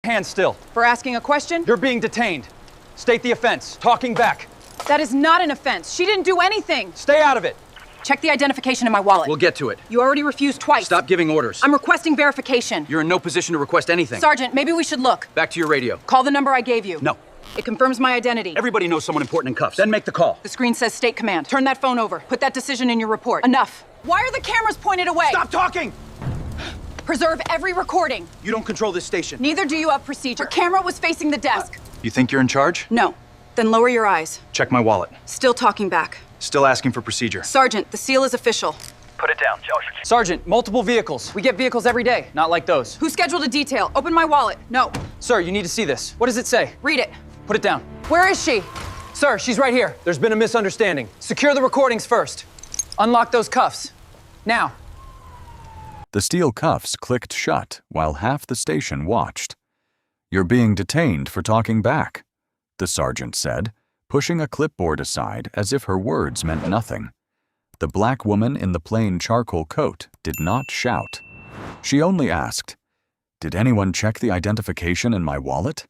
Hands still. For asking a question? You're being detained. State the offense. Talking back. That is not an offense. She didn't do anything. Stay out of it. Check the identification in my wallet. We'll get to it. You already refused twice. Stop giving orders. I'm requesting verification. You're in no position to request anything. Sergeant, maybe we should look. Back to your radio. Call the number I gave you. No. It confirms my identity. Everybody knows someone important in cuffs. Then make the call. The screen says state command. Turn that phone over. Put that decision in your report. Enough. Why are the cameras pointed away? Stop talking! Preserve every recording. You don't control this station. Neither do you have procedure. Your camera was facing the desk. You think you're in charge? No. Then lower your eyes. Check my wallet. Still talking back. Still asking for procedure. Sergeant, the seal is official. Put it down, Josh. Sergeant, multiple vehicles. We get vehicles every day, not like those. Who scheduled a detail? Open my wallet. No. Sir, you need to see this. What does it say? Read it. Put it down. Where is she? Sir, she's right here. There's been a misunderstanding. Secure the recordings first. Unlock those cuffs. Now. The steel cuffs clicked shut while half the station watched. "You're being detained for talking back," the sergeant said, pushing a clipboard aside as if her words meant nothing. The black woman in the plain charcoal coat did not shout. She only asked, "Did anyone check the identification in my wallet?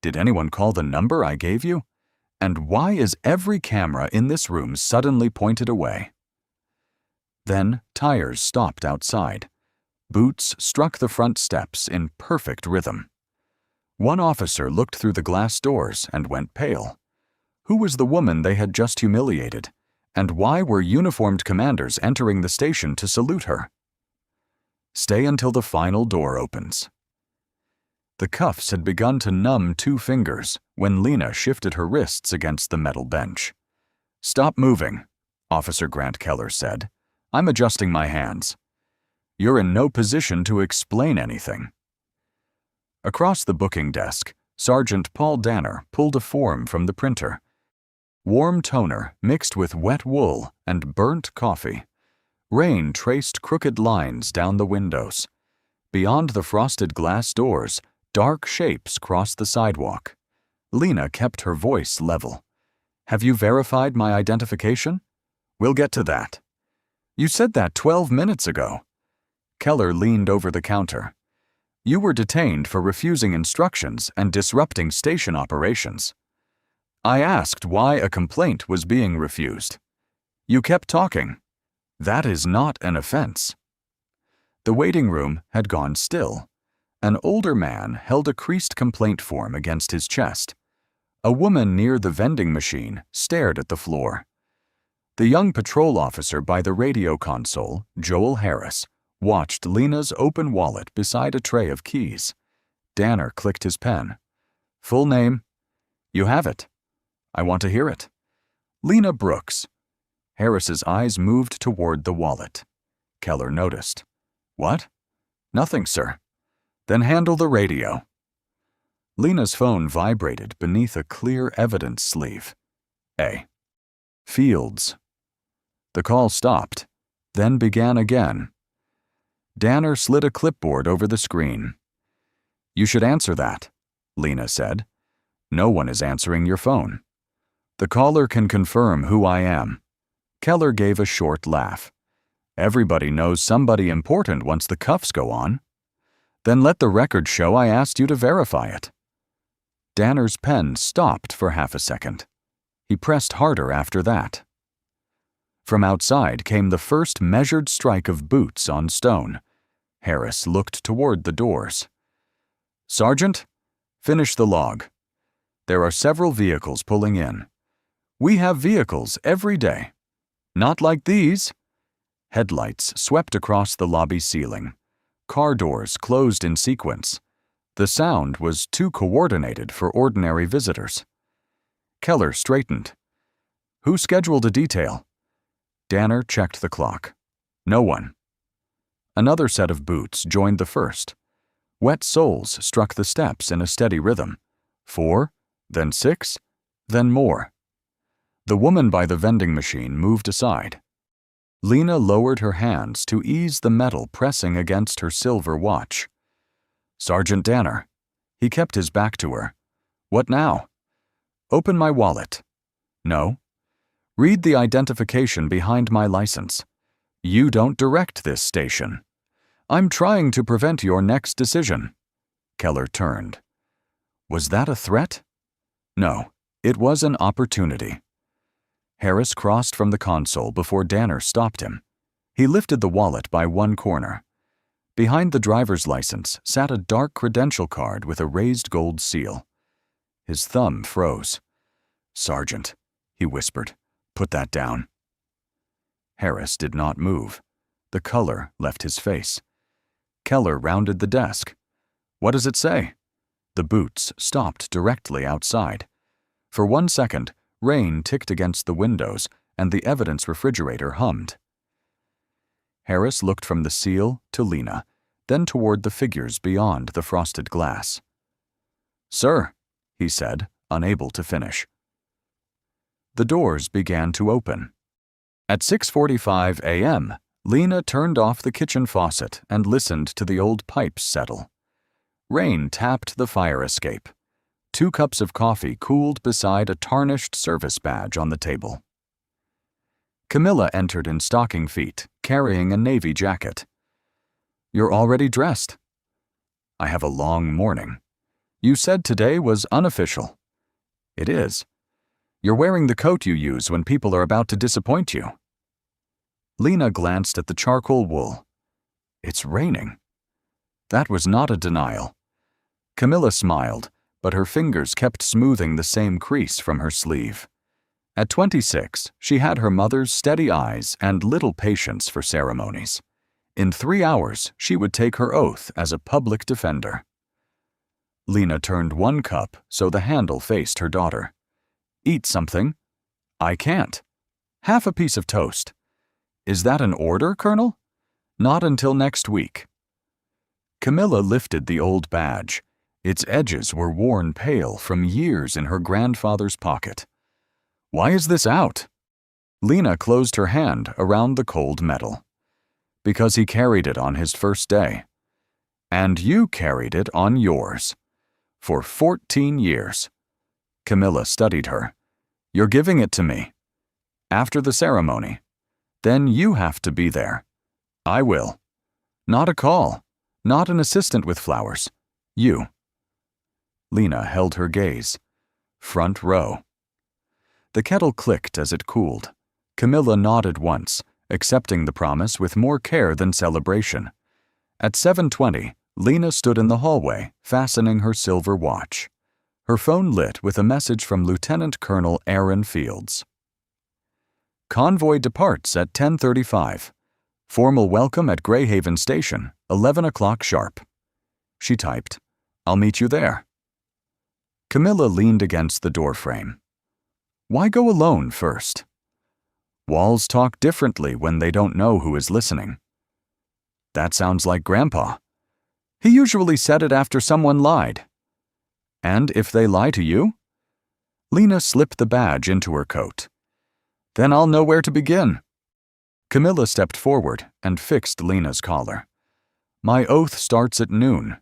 Did anyone call the number I gave you? And why is every camera in this room suddenly pointed away?" Then tires stopped outside. Boots struck the front steps in perfect rhythm. One officer looked through the glass doors and went pale. Who was the woman they had just humiliated? And why were uniformed commanders entering the station to salute her? Stay until the final door opens. The cuffs had begun to numb 2 fingers when Lena shifted her wrists against the metal bench. "Stop moving," Officer Grant Keller said. "I'm adjusting my hands. You're in no position to explain anything." Across the booking desk, Sergeant Paul Danner pulled a form from the printer. Warm toner mixed with wet wool and burnt coffee. Rain traced crooked lines down the windows. Beyond the frosted glass doors, dark shapes crossed the sidewalk. Lena kept her voice level. "Have you verified my identification? We'll get to that. You said that 12 minutes ago." Keller leaned over the counter. "You were detained for refusing instructions and disrupting station operations. I asked why a complaint was being refused. You kept talking. That is not an offense." The waiting room had gone still. An older man held a creased complaint form against his chest. A woman near the vending machine stared at the floor. The young patrol officer by the radio console, Joel Harris, watched Lena's open wallet beside a tray of keys. Danner clicked his pen. "Full name?" "You have it." "I want to hear it." "Lena Brooks." Harris's eyes moved toward the wallet. Keller noticed. "What?" "Nothing, sir." "Then handle the radio." Lena's phone vibrated beneath a clear evidence sleeve. A. Fields. The call stopped, then began again. Danner slid a clipboard over the screen. "You should answer that," Lena said. "No one is answering your phone." "The caller can confirm who I am." Keller gave a short laugh. "Everybody knows somebody important once the cuffs go on." "Then let the record show I asked you to verify it." Danner's pen stopped for half a second. He pressed harder after that. From outside came the first measured strike of boots on stone. Harris looked toward the doors. "Sergeant, finish the log. There are several vehicles pulling in. We have vehicles every day. Not like these." Headlights swept across the lobby ceiling. Car doors closed in sequence. The sound was too coordinated for ordinary visitors. Keller straightened. "Who scheduled a detail?" Danner checked the clock. "No one." Another set of boots joined the first. Wet soles struck the steps in a steady rhythm. 4, then 6, then more. The woman by the vending machine moved aside. Lena lowered her hands to ease the metal pressing against her silver watch. "Sergeant Danner." He kept his back to her. "What now?" "Open my wallet." "No." "Read the identification behind my license. You don't direct this station. I'm trying to prevent your next decision." Keller turned. Was that a threat? No, it was an opportunity. Harris crossed from the console before Danner stopped him. He lifted the wallet by one corner. Behind the driver's license sat a dark credential card with a raised gold seal. His thumb froze. "Sergeant," he whispered, "put that down." Harris did not move. The color left his face. Keller rounded the desk. "What does it say?" The boots stopped directly outside. For 1 second, rain ticked against the windows and the evidence refrigerator hummed. Harris looked from the seal to Lena, then toward the figures beyond the frosted glass. "Sir," he said, unable to finish. The doors began to open. At 6:45 a.m., Lena turned off the kitchen faucet and listened to the old pipes settle. Rain tapped the fire escape. 2 cups of coffee cooled beside a tarnished service badge on the table. Camilla entered in stocking feet, carrying a navy jacket. "You're already dressed." "I have a long morning. You said today was unofficial." "It is. You're wearing the coat you use when people are about to disappoint you." Lena glanced at the charcoal wool. "It's raining." That was not a denial. Camilla smiled, but her fingers kept smoothing the same crease from her sleeve. At 26, she had her mother's steady eyes and little patience for ceremonies. In 3 hours, she would take her oath as a public defender. Lena turned 1 cup so the handle faced her daughter. "Eat something." "I can't." "Half a piece of toast." "Is that an order, Colonel?" "Not until next week." Camilla lifted the old badge. Its edges were worn pale from years in her grandfather's pocket. "Why is this out?" Lena closed her hand around the cold metal. "Because he carried it on his first day. And you carried it on yours. For 14 years. Camilla studied her. "You're giving it to me. After the ceremony. Then you have to be there." "I will." "Not a call. Not an assistant with flowers. You." Lena held her gaze. Front row. The kettle clicked as it cooled. Camilla nodded once, accepting the promise with more care than celebration. At 7:20, Lena stood in the hallway, fastening her silver watch. Her phone lit with a message from Lieutenant Colonel Aaron Fields. "Convoy departs at 10:35. Formal welcome at Greyhaven Station, 11 o'clock sharp." She typed, "I'll meet you there." Camilla leaned against the doorframe. "Why go alone first?" "Walls talk differently when they don't know who is listening." "That sounds like Grandpa. He usually said it after someone lied." "And if they lie to you?" Lena slipped the badge into her coat. "Then I'll know where to begin." Camilla stepped forward and fixed Lena's collar. "My oath starts at noon.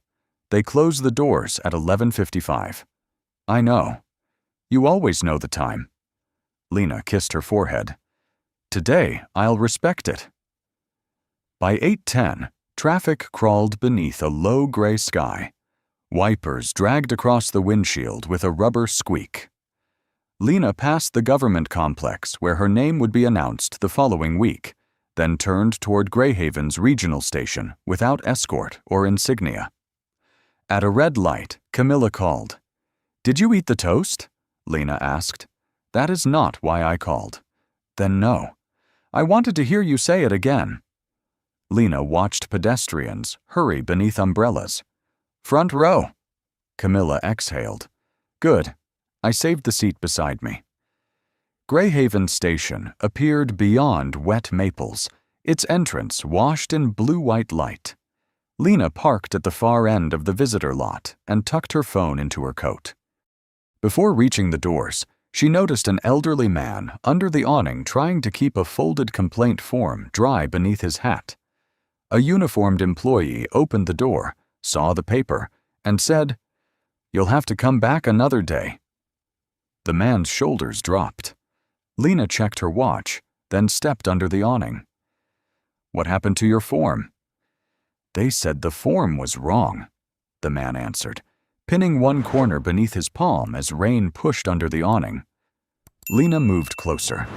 They close the doors at 11:55. "I know. You always know the time." Lena kissed her forehead. "Today, I'll respect it." By 8:10, traffic crawled beneath a low gray sky. Wipers dragged across the windshield with a rubber squeak. Lena passed the government complex where her name would be announced the following week, then turned toward Greyhaven's regional station without escort or insignia. At a red light, Camilla called. "Did you eat the toast?" Lena asked. "That is not why I called." "Then no. I wanted to hear you say it again." Lena watched pedestrians hurry beneath umbrellas. "Front row." Camilla exhaled. "Good. I saved the seat beside me." Greyhaven Station appeared beyond wet maples, its entrance washed in blue-white light. Lena parked at the far end of the visitor lot and tucked her phone into her coat. Before reaching the doors, she noticed an elderly man under the awning trying to keep a folded complaint form dry beneath his hat. A uniformed employee opened the door, saw the paper, and said, "You'll have to come back another day." The man's shoulders dropped. Lena checked her watch, then stepped under the awning. "What happened to your form?" "They said the form was wrong," the man answered. pinning one corner beneath his palm as rain pushed under the awning. Lena moved closer.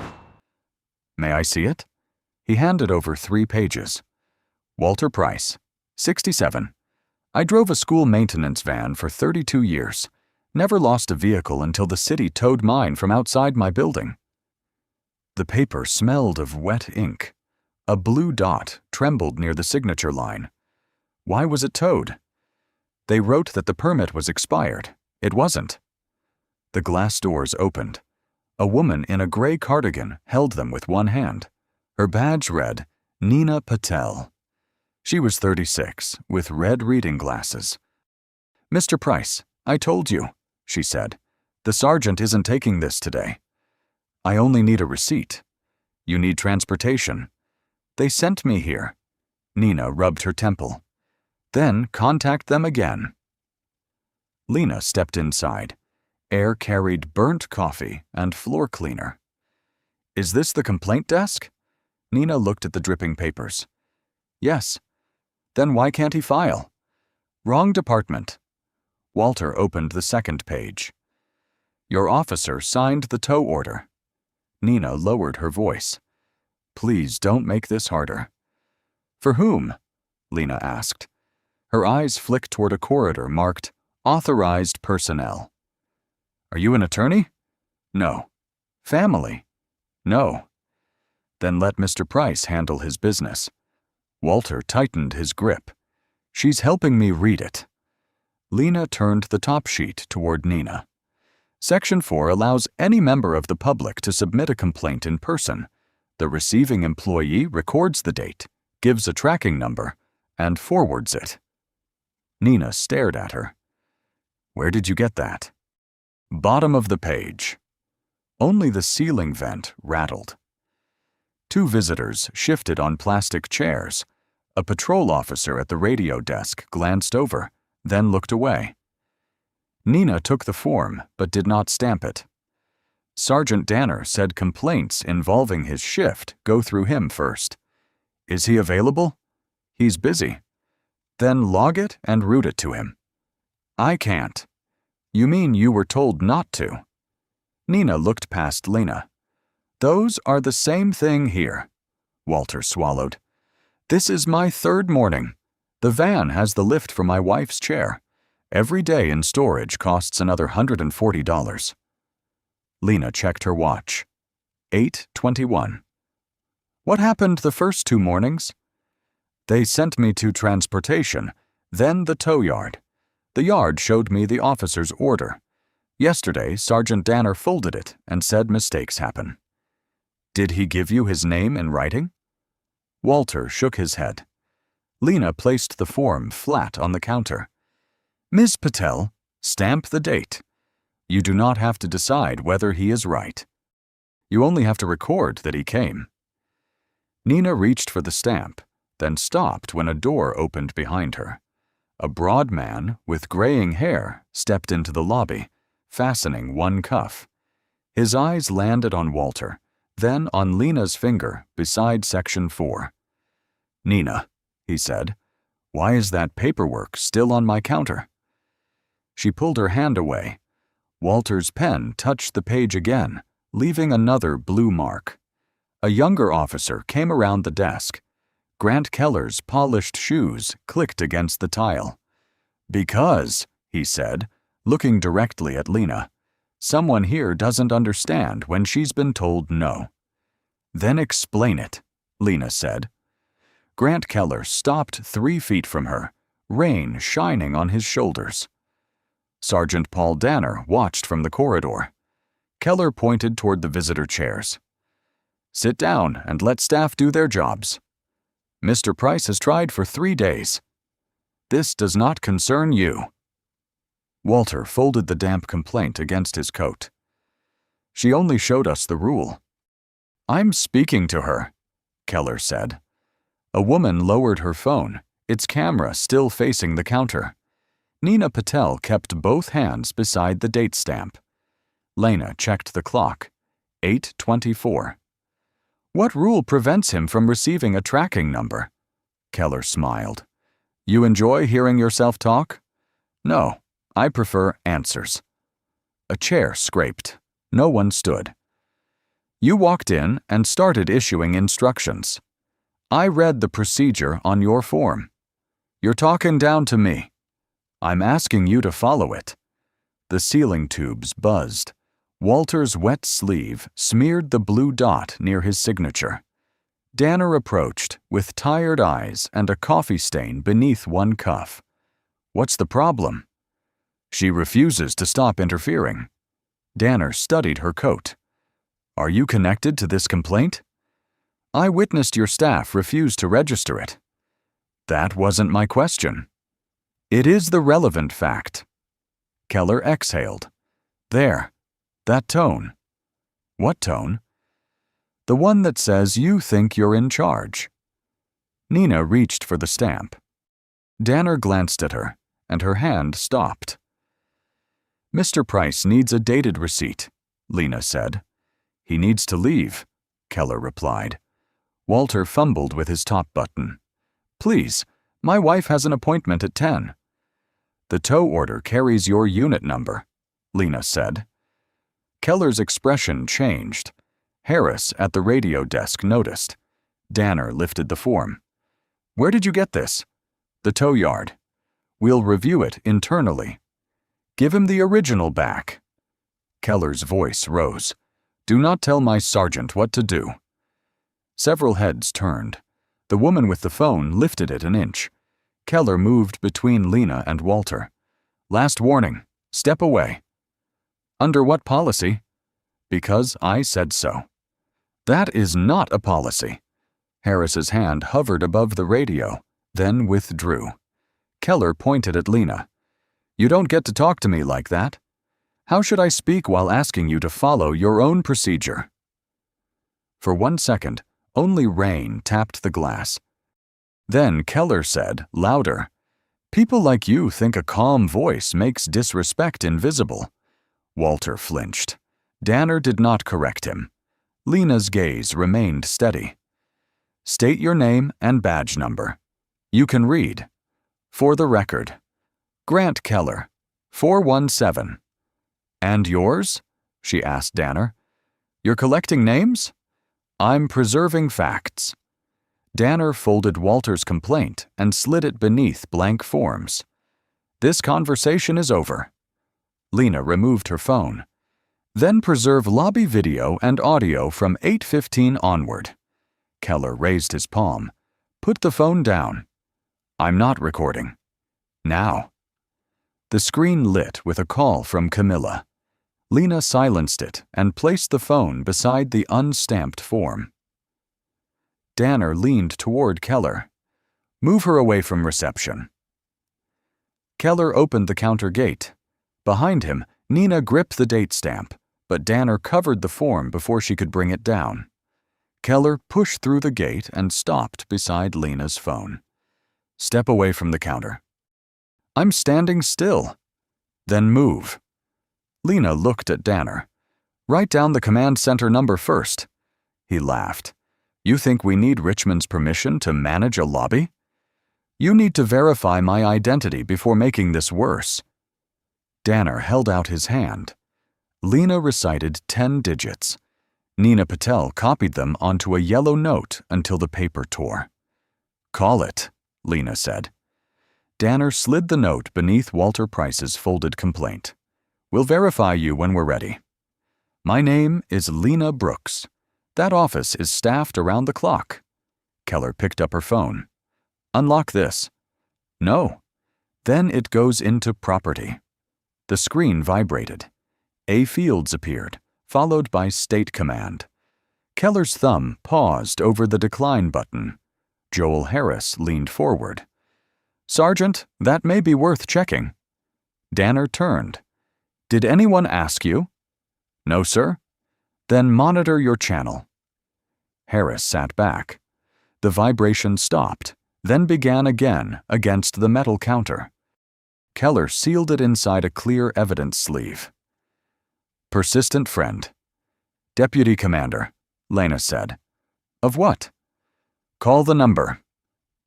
"May I see it?" He handed over 3 pages. "Walter Price, 67. I drove a school maintenance van for 32 years. Never lost a vehicle until the city towed mine from outside my building." The paper smelled of wet ink. A blue dot trembled near the signature line. Why was it towed? They wrote that the permit was expired. It wasn't. The glass doors opened. A woman in a gray cardigan held them with one hand. Her badge read, Nina Patel. She was 36, with red reading glasses. "Mr. Price, I told you," she said. "The sergeant isn't taking this today. I only need a receipt. You need transportation. They sent me here." Nina rubbed her temple. "Then contact them again." Lena stepped inside. Air carried burnt coffee and floor cleaner. "Is this the complaint desk?" Nina looked at the dripping papers. "Yes." "Then why can't he file?" "Wrong department." Walter opened the second page. "Your officer signed the tow order." Nina lowered her voice. "Please don't make this harder." "For whom?" Lena asked. Her eyes flicked toward a corridor marked Authorized Personnel. "Are you an attorney?" "No." "Family?" "No." "Then let Mr. Price handle his business." Walter tightened his grip. "She's helping me read it." Lena turned the top sheet toward Nina. Section 4 allows any member of the public to submit a complaint in person. The receiving employee records the date, gives a tracking number, and forwards it. Nina stared at her. "Where did you get that?" Bottom of the page. Only the ceiling vent rattled. 2 visitors shifted on plastic chairs. A patrol officer at the radio desk glanced over, then looked away. Nina took the form, but did not stamp it. Sergeant Danner said complaints involving his shift go through him first. "Is he available?" "He's busy." "Then log it and route it to him." "I can't." "You mean you were told not to?" Nina looked past Lena. "Those are the same thing here." Walter swallowed. "This is my 3rd morning. The van has the lift for my wife's chair. Every day in storage costs another $140. Lena checked her watch. 8:21. "What happened the first 2 mornings?" "They sent me to transportation, then the tow yard. The yard showed me the officer's order. Yesterday, Sergeant Danner folded it and said mistakes happen." "Did he give you his name in writing?" Walter shook his head. Lena placed the form flat on the counter. "Ms. Patel, stamp the date. You do not have to decide whether he is right. You only have to record that he came." Nina reached for the stamp, then stopped when a door opened behind her. A broad man with graying hair stepped into the lobby, fastening one cuff. His eyes landed on Walter, then on Lena's finger beside Section 4. "Nina," he said, "why is that paperwork still on my counter?" She pulled her hand away. Walter's pen touched the page again, leaving another blue mark. A younger officer came around the desk. Grant Keller's polished shoes clicked against the tile. "Because," he said, looking directly at Lena, "someone here doesn't understand when she's been told no." "Then explain it," Lena said. Grant Keller stopped 3 feet from her, rain shining on his shoulders. Sergeant Paul Danner watched from the corridor. Keller pointed toward the visitor chairs. "Sit down and let staff do their jobs. Mr. Price has tried for 3 days. This does not concern you." Walter folded the damp complaint against his coat. "She only showed us the rule." "I'm speaking to her," Keller said. A woman lowered her phone, its camera still facing the counter. Nina Patel kept both hands beside the date stamp. Lena checked the clock. 8:24. "What rule prevents him from receiving a tracking number?" Keller smiled. "You enjoy hearing yourself talk?" "No, I prefer answers. A chair scraped. No one stood. You walked in and started issuing instructions. I read the procedure on your form. You're talking down to me. I'm asking you to follow it. The sealing tubes buzzed. Walter's wet sleeve smeared the blue dot near his signature. Danner approached with tired eyes and a coffee stain beneath one cuff. What's the problem? She refuses to stop interfering. Danner studied her coat. Are you connected to this complaint? I witnessed your staff refuse to register it. That wasn't my question. It is the relevant fact. Keller exhaled. There. That tone. What tone? The one that says you think you're in charge. Nina reached for the stamp. Danner glanced at her, and her hand stopped. Mr. Price needs a dated receipt, Lena said. He needs to leave, Keller replied. Walter fumbled with his top button. Please, my wife has an appointment at 10. The tow order carries your unit number, Lena said. Keller's expression changed. Harris at the radio desk noticed. Danner lifted the form. Where did you get this? The tow yard. We'll review it internally. Give him the original back. Keller's voice rose. Do not tell my sergeant what to do. Several heads turned. The woman with the phone lifted it an inch. Keller moved between Lena and Walter. Last warning. Step away. Under what policy? Because I said so. That is not a policy. Harris's hand hovered above the radio, then withdrew. Keller pointed at Lena. You don't get to talk to me like that. How should I speak while asking you to follow your own procedure? For 1 second, only rain tapped the glass. Then Keller said, louder, People like you think a calm voice makes disrespect invisible. Walter flinched. Danner did not correct him. Lena's gaze remained steady. State your name and badge number. You can read. For the record. Grant Keller, 417. And yours? She asked Danner. You're collecting names? I'm preserving facts. Danner folded Walter's complaint and slid it beneath blank forms. This conversation is over. Lena removed her phone. Then preserve lobby video and audio from 8:15 onward. Keller raised his palm. Put the phone down. I'm not recording. Now. The screen lit with a call from Camilla. Lena silenced it and placed the phone beside the unstamped form. Danner leaned toward Keller. Move her away from reception. Keller opened the counter gate. Behind him, Nina gripped the date stamp, but Danner covered the form before she could bring it down. Keller pushed through the gate and stopped beside Lena's phone. Step away from the counter. I'm standing still. Then move. Lena looked at Danner. Write down the command center number first. He laughed. You think we need Richmond's permission to manage a lobby? You need to verify my identity before making this worse. Danner held out his hand. Lena recited 10 digits. Nina Patel copied them onto a yellow note until the paper tore. Call it, Lena said. Danner slid the note beneath Walter Price's folded complaint. We'll verify you when we're ready. My name is Lena Brooks. That office is staffed around the clock. Keller picked up her phone. Unlock this. No. Then it goes into property. The screen vibrated. A. Fields appeared, followed by State Command. Keller's thumb paused over the decline button. Joel Harris leaned forward. Sergeant, that may be worth checking. Danner turned. Did anyone ask you? No, sir. Then monitor your channel. Harris sat back. The vibration stopped, then began again against the metal counter. Keller sealed it inside a clear evidence sleeve. Persistent friend. Deputy Commander, Lena said. Of what? Call the number.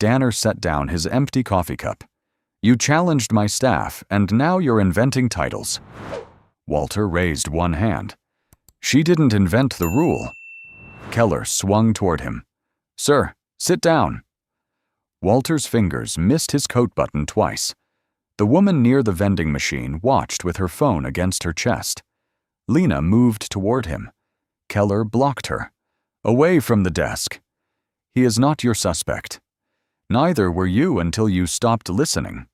Danner set down his empty coffee cup. You challenged my staff, and now you're inventing titles. Walter raised one hand. She didn't invent the rule. Keller swung toward him. Sir, sit down. Walter's fingers missed his coat button twice. The woman near the vending machine watched with her phone against her chest. Lena moved toward him. Keller blocked her. Away from the desk. He is not your suspect. Neither were you until you stopped listening,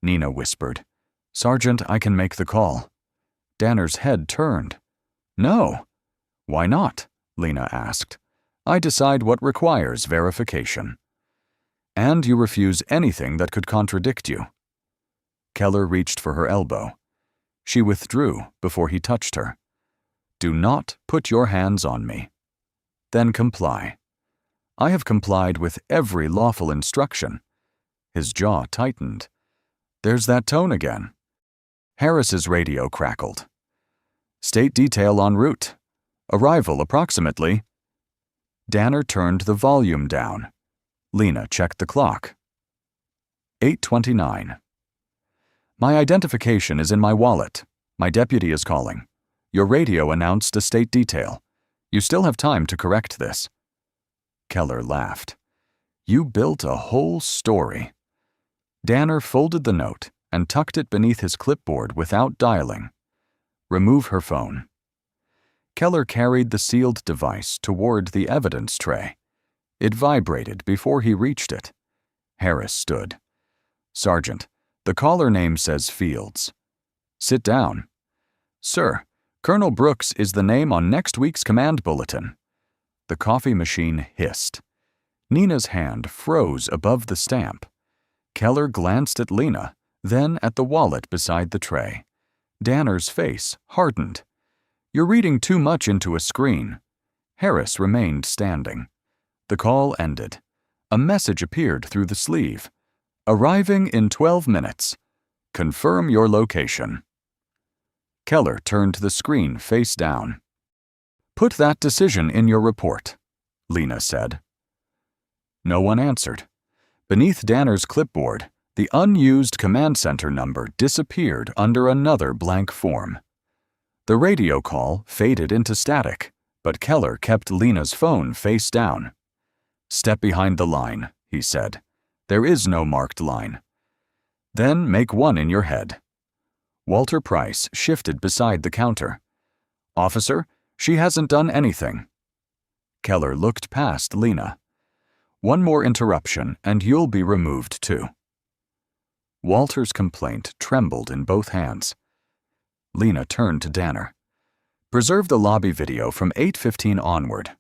Nina whispered. Sergeant, I can make the call. Danner's head turned. No. Why not? Lena asked. I decide what requires verification. And you refuse anything that could contradict you. Keller reached for her elbow. She withdrew before he touched her. Do not put your hands on me. Then comply. I have complied with every lawful instruction. His jaw tightened. There's that tone again. Harris's radio crackled. State detail en route. Arrival approximately. Danner turned the volume down. Lena checked the clock. 8:29. My identification is in my wallet. My deputy is calling. Your radio announced a state detail. You still have time to correct this. Keller laughed. You built a whole story. Danner folded the note and tucked it beneath his clipboard without dialing. Remove her phone. Keller carried the sealed device toward the evidence tray. It vibrated before he reached it. Harris stood. Sergeant, the caller name says Fields. Sit down. Sir, Colonel Brooks is the name on next week's command bulletin. The coffee machine hissed. Nina's hand froze above the stamp. Keller glanced at Lena, then at the wallet beside the tray. Danner's face hardened. You're reading too much into a screen. Harris remained standing. The call ended. A message appeared through the sleeve. Arriving in 12 minutes. Confirm your location. Keller turned the screen face down. Put that decision in your report, Lena said. No one answered. Beneath Danner's clipboard, the unused command center number disappeared under another blank form. The radio call faded into static, but Keller kept Lena's phone face down. Step behind the line, he said. There is no marked line. Then make one in your head. Walter Price shifted beside the counter. Officer, she hasn't done anything. Keller looked past Lena. One more interruption and you'll be removed too. Walter's complaint trembled in both hands. Lena turned to Danner. Preserve the lobby video from 8:15 onward.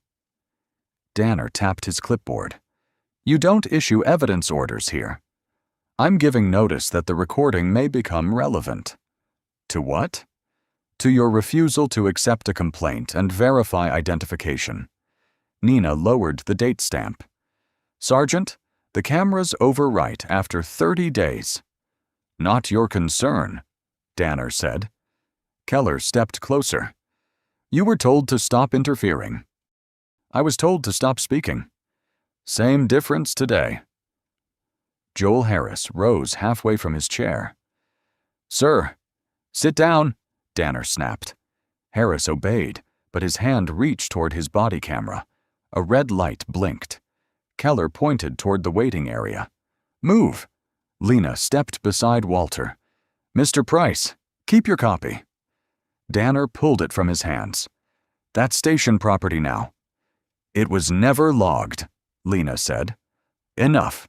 Danner tapped his clipboard. You don't issue evidence orders here. I'm giving notice that the recording may become relevant. To what? To your refusal to accept a complaint and verify identification. Nina lowered the date stamp. Sergeant, the cameras overwrite after 30 days. Not your concern, Danner said. Keller stepped closer. You were told to stop interfering. I was told to stop speaking. Same difference today. Joel Harris rose halfway from his chair. Sir, sit down, Danner snapped. Harris obeyed, but his hand reached toward his body camera. A red light blinked. Keller pointed toward the waiting area. Move! Lena stepped beside Walter. Mr. Price, keep your copy. Danner pulled it from his hands. That's station property now. It was never logged, Lena said. Enough.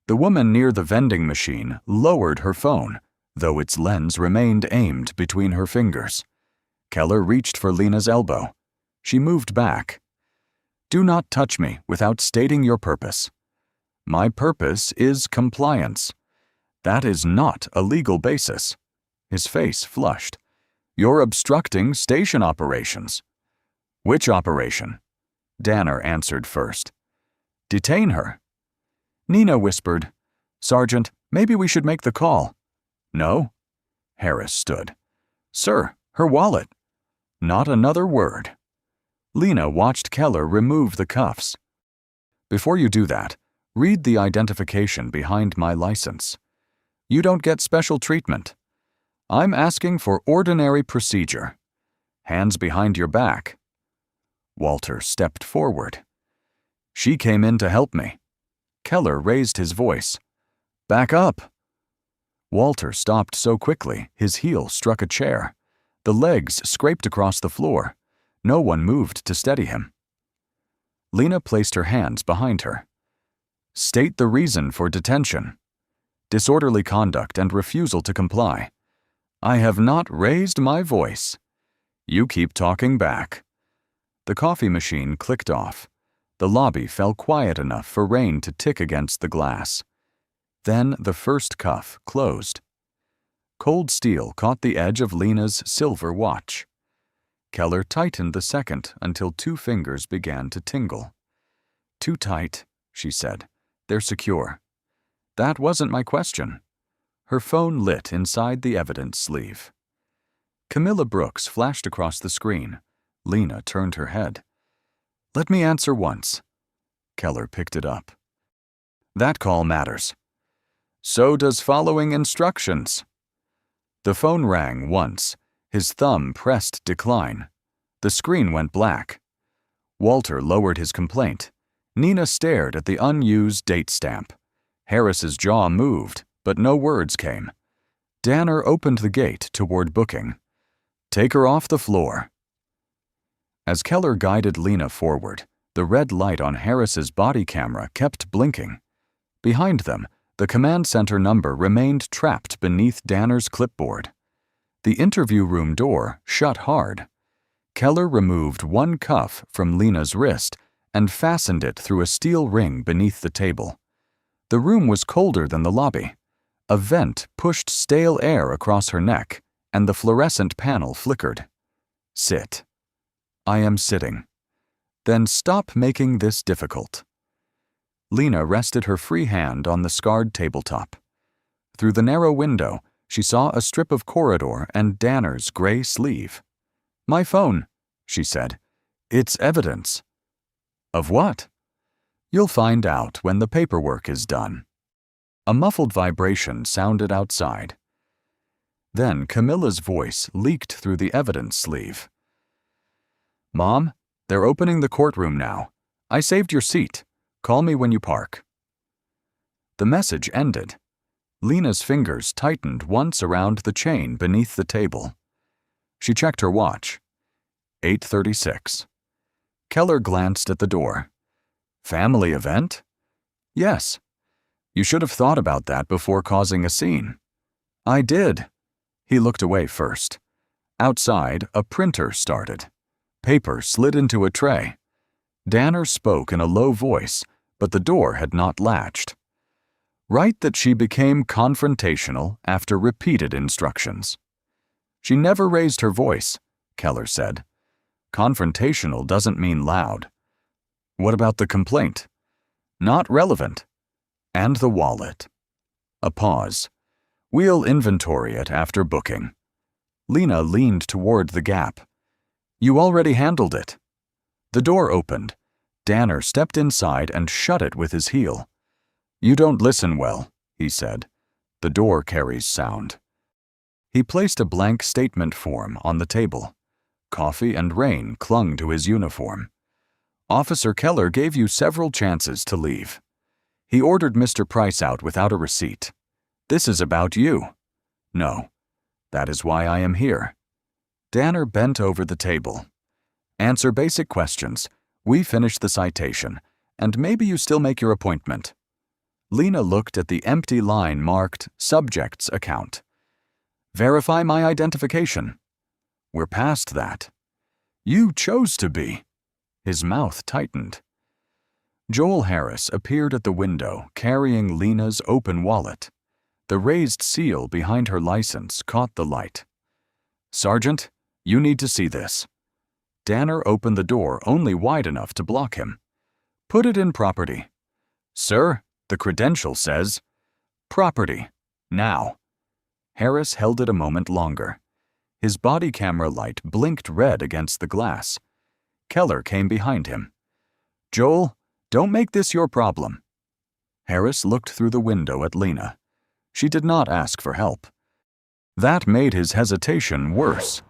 The woman near the vending machine lowered her phone, though its lens remained aimed between her fingers. Keller reached for Lena's elbow. She moved back. Do not touch me without stating your purpose. My purpose is compliance. That is not a legal basis. His face flushed. You're obstructing station operations. Which operation? Danner answered first. Detain her. Nina whispered, Sergeant, maybe we should make the call. No. Harris stood. Sir, her wallet. Not another word. Lena watched Keller remove the cuffs. Before you do that, read the identification behind my license. You don't get special treatment. I'm asking for ordinary procedure. Hands behind your back. Walter stepped forward. She came in to help me. Keller raised his voice. Back up. Walter stopped so quickly, his heel struck a chair. The legs scraped across the floor. No one moved to steady him. Lena placed her hands behind her. State the reason for detention. Disorderly conduct and refusal to comply. I have not raised my voice. You keep talking back. The coffee machine clicked off. The lobby fell quiet enough for rain to tick against the glass. Then the first cuff closed. Cold steel caught the edge of Lena's silver watch. Keller tightened the second until 2 fingers began to tingle. Too tight, she said. They're secure. That wasn't my question. Her phone lit inside the evidence sleeve. Camilla Brooks flashed across the screen. Lena turned her head. Let me answer once. Keller picked it up. That call matters. So does following instructions. The phone rang once. His thumb pressed decline. The screen went black. Walter lowered his complaint. Nina stared at the unused date stamp. Harris's jaw moved, but no words came. Danner opened the gate toward booking. Take her off the floor. As Keller guided Lena forward, the red light on Harris's body camera kept blinking. Behind them, the command center number remained trapped beneath Danner's clipboard. The interview room door shut hard. Keller removed 1 cuff from Lena's wrist and fastened it through a steel ring beneath the table. The room was colder than the lobby. A vent pushed stale air across her neck, and the fluorescent panel flickered. Sit. I am sitting. Then stop making this difficult. Lena rested her free hand on the scarred tabletop. Through the narrow window, she saw a strip of corridor and Danner's gray sleeve. My phone, she said. It's evidence. Of what? You'll find out when the paperwork is done. A muffled vibration sounded outside. Then Camilla's voice leaked through the evidence sleeve. Mom, they're opening the courtroom now. I saved your seat. Call me when you park. The message ended. Lena's fingers tightened once around the chain beneath the table. She checked her watch. 8:36. Keller glanced at the door. Family event? Yes. You should have thought about that before causing a scene. I did. He looked away first. Outside, a printer started. Paper slid into a tray. Danner spoke in a low voice, but the door had not latched. Write that she became confrontational after repeated instructions. She never raised her voice, Keller said. Confrontational doesn't mean loud. What about the complaint? Not relevant. And the wallet. A pause. We'll inventory it after booking. Lena leaned toward the gap. You already handled it. The door opened. Danner stepped inside and shut it with his heel. You don't listen well, he said. The door carries sound. He placed a blank statement form on the table. Coffee and rain clung to his uniform. Officer Keller gave you several chances to leave. He ordered Mr. Price out without a receipt. This is about you. No. That is why I am here. Danner bent over the table. Answer basic questions. We finish the citation, and maybe you still make your appointment. Lena looked at the empty line marked Subject's Account. Verify my identification. We're past that. You chose to be. His mouth tightened. Joel Harris appeared at the window carrying Lena's open wallet. The raised seal behind her license caught the light. Sergeant, you need to see this. Danner opened the door only wide enough to block him. Put it in property. Sir, the credential says. Property. Now. Harris held it a moment longer. His body camera light blinked red against the glass. Keller came behind him. Joel, don't make this your problem. Harris looked through the window at Lena. She did not ask for help. That made his hesitation worse.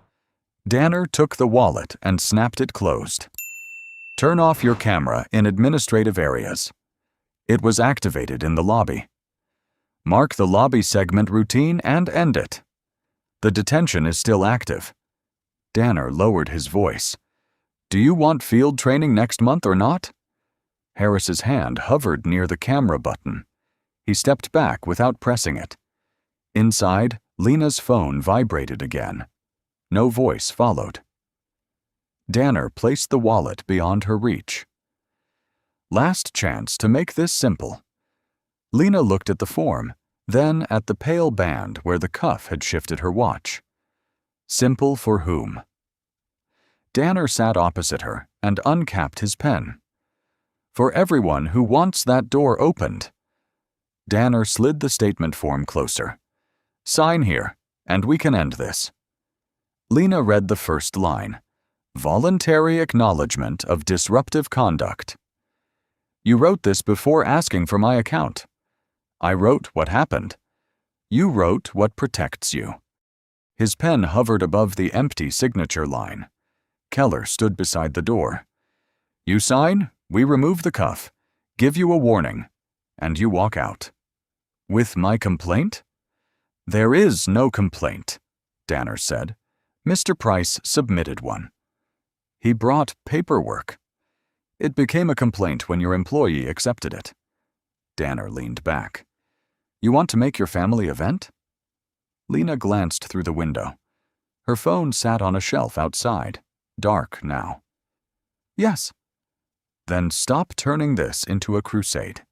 Danner took the wallet and snapped it closed. Turn off your camera in administrative areas. It was activated in the lobby. Mark the lobby segment routine and end it. The detention is still active. Danner lowered his voice. Do you want field training next month or not? Harris's hand hovered near the camera button. He stepped back without pressing it. Inside, Lena's phone vibrated again. No voice followed. Danner placed the wallet beyond her reach. Last chance to make this simple. Lena looked at the form, then at the pale band where the cuff had shifted her watch. Simple for whom? Danner sat opposite her and uncapped his pen. For everyone who wants that door opened. Danner slid the statement form closer. Sign here, and we can end this. Lena read the first line. Voluntary acknowledgement of disruptive conduct. You wrote this before asking for my account. I wrote what happened. You wrote what protects you. His pen hovered above the empty signature line. Keller stood beside the door. You sign, we remove the cuff, give you a warning, and you walk out. With my complaint? There is no complaint, Danner said. Mr. Price submitted one. He brought paperwork. It became a complaint when your employee accepted it. Danner leaned back. You want to make your family a vent? Lena glanced through the window. Her phone sat on a shelf outside, dark now. Yes. Then stop turning this into a crusade.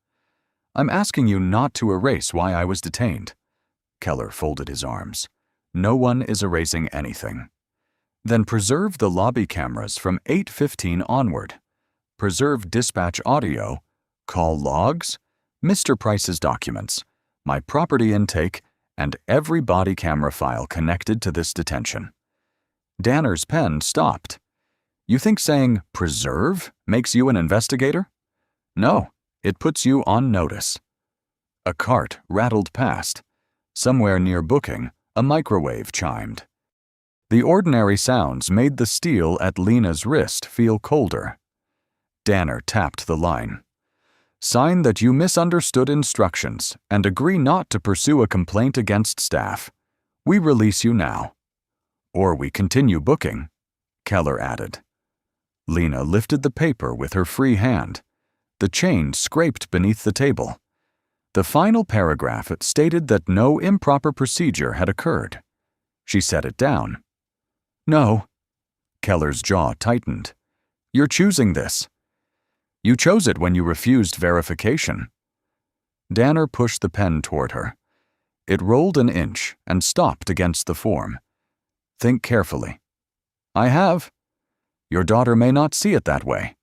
I'm asking you not to erase why I was detained. Keller folded his arms. No one is erasing anything. Then preserve the lobby cameras from 8:15 onward. Preserve dispatch audio, call logs, Mr. Price's documents, my property intake, and every body camera file connected to this detention. Danner's pen stopped. You think saying preserve makes you an investigator? No, it puts you on notice. A cart rattled past. Somewhere near booking, a microwave chimed. The ordinary sounds made the steel at Lena's wrist feel colder. Danner tapped the line. Sign that you misunderstood instructions and agree not to pursue a complaint against staff. We release you now. Or we continue booking, Keller added. Lena lifted the paper with her free hand. The chain scraped beneath the table. The final paragraph stated that no improper procedure had occurred. She set it down. No. Keller's jaw tightened. You're choosing this. You chose it when you refused verification. Danner pushed the pen toward her. It rolled an inch and stopped against the form. Think carefully. I have. Your daughter may not see it that way.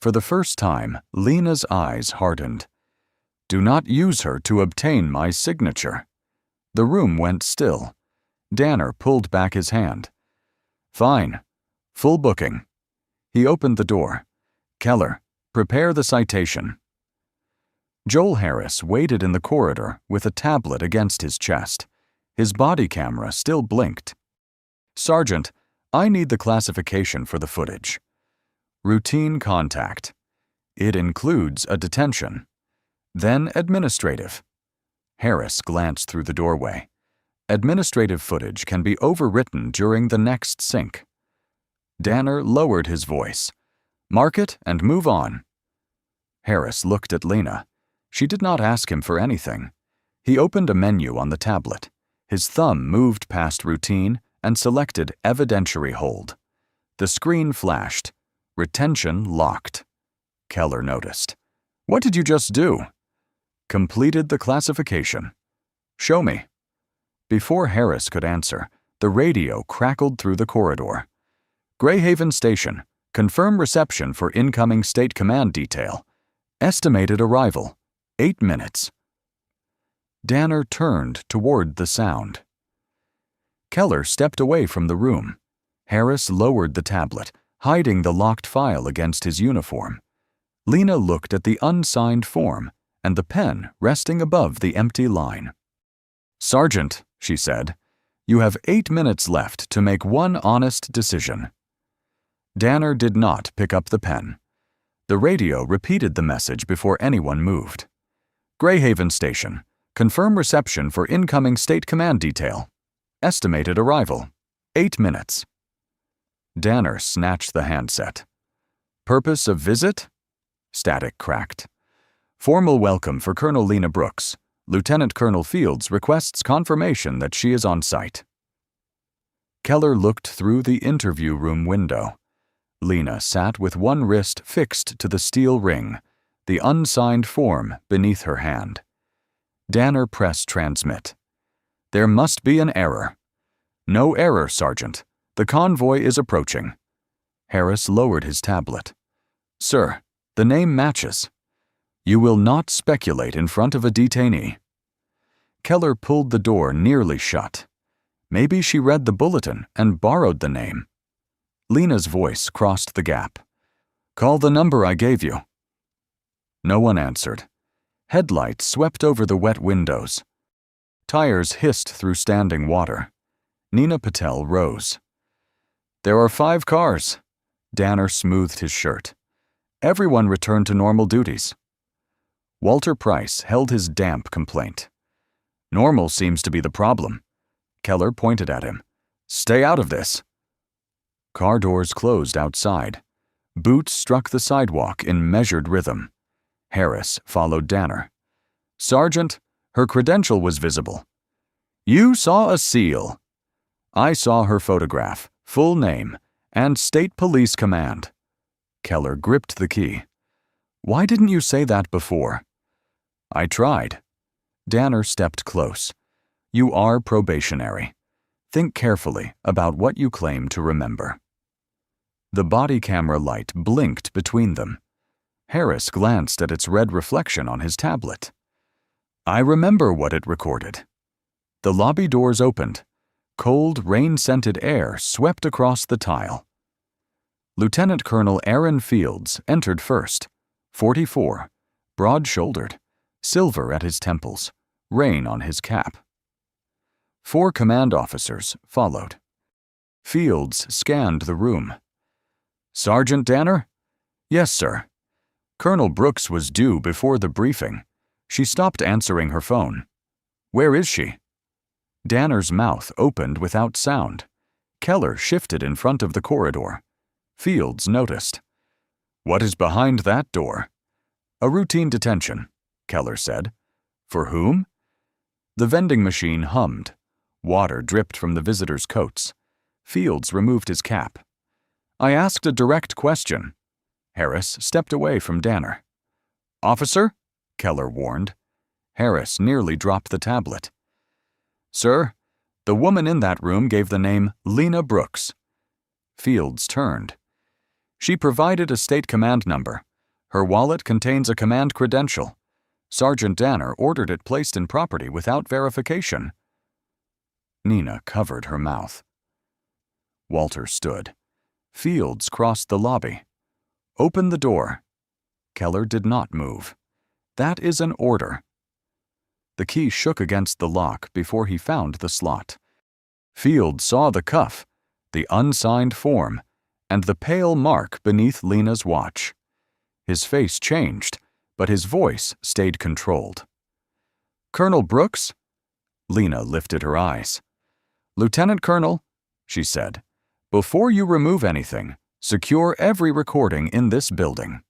For the first time, Lena's eyes hardened. Do not use her to obtain my signature. The room went still. Danner pulled back his hand. Fine. Full booking. He opened the door. Keller, prepare the citation. Joel Harris waited in the corridor with a tablet against his chest. His body camera still blinked. Sergeant, I need the classification for the footage. Routine contact. It includes a detention. Then administrative. Harris glanced through the doorway. Administrative footage can be overwritten during the next sync. Danner lowered his voice. Mark it and move on. Harris looked at Lena. She did not ask him for anything. He opened a menu on the tablet. His thumb moved past routine and selected evidentiary hold. The screen flashed. Retention locked. Keller noticed. What did you just do? Completed the classification. Show me. Before Harris could answer, the radio crackled through the corridor. Greyhaven Station. Confirm reception for incoming State Command detail. Estimated arrival. 8 minutes. Danner turned toward the sound. Keller stepped away from the room. Harris lowered the tablet, hiding the locked file against his uniform. Lena looked at the unsigned form and the pen resting above the empty line. "Sergeant," she said, "you have 8 minutes left to make one honest decision." Danner did not pick up the pen. The radio repeated the message before anyone moved. "Greyhaven Station. Confirm reception for incoming State Command detail. Estimated arrival. 8 minutes." Danner snatched the handset. "Purpose of visit?" Static cracked. "Formal welcome for Colonel Lena Brooks. Lieutenant Colonel Fields requests confirmation that she is on site." Keller looked through the interview room window. Lena sat with one wrist fixed to the steel ring, the unsigned form beneath her hand. Danner pressed transmit. "There must be an error." "No error, Sergeant. The convoy is approaching." Harris lowered his tablet. "Sir, the name matches." "You will not speculate in front of a detainee." Keller pulled the door nearly shut. Maybe she read the bulletin and borrowed the name. Lena's voice crossed the gap. "Call the number I gave you." No one answered. Headlights swept over the wet windows. Tires hissed through standing water. Nina Patel rose. "There are 5 cars." Danner smoothed his shirt. "Everyone returned to normal duties." Walter Price held his damp complaint. "Normal seems to be the problem." Keller pointed at him. "Stay out of this." Car doors closed outside. Boots struck the sidewalk in measured rhythm. Harris followed Danner. "Sergeant, her credential was visible." "You saw a seal." "I saw her photograph, full name, and State Police Command." Keller gripped the key. "Why didn't you say that before?" "I tried." Danner stepped close. "You are probationary. Think carefully about what you claim to remember." The body camera light blinked between them. Harris glanced at its red reflection on his tablet. "I remember what it recorded." The lobby doors opened. Cold, rain-scented air swept across the tile. Lieutenant Colonel Aaron Fields entered first, 44, broad-shouldered, silver at his temples, rain on his cap. 4 command officers followed. Fields scanned the room. "Sergeant Danner?" "Yes, sir." "Colonel Brooks was due before the briefing. She stopped answering her phone." "Where is she?" Danner's mouth opened without sound. Keller shifted in front of the corridor. Fields noticed. "What is behind that door?" "A routine detention," Keller said. "For whom?" The vending machine hummed. Water dripped from the visitors' coats. Fields removed his cap. "I asked a direct question." Harris stepped away from Danner. "Officer?" Keller warned. Harris nearly dropped the tablet. "Sir, the woman in that room gave the name Lena Brooks." Fields turned. "She provided a state command number. Her wallet contains a command credential. Sergeant Danner ordered it placed in property without verification." Nina covered her mouth. Walter stood. Fields crossed the lobby. "Open the door." Keller did not move. "That is an order." The key shook against the lock before he found the slot. Fields saw the cuff, the unsigned form, and the pale mark beneath Lena's watch. His face changed, but his voice stayed controlled. "Colonel Brooks?" Lena lifted her eyes. "Lieutenant Colonel," she said, "before you remove anything, secure every recording in this building."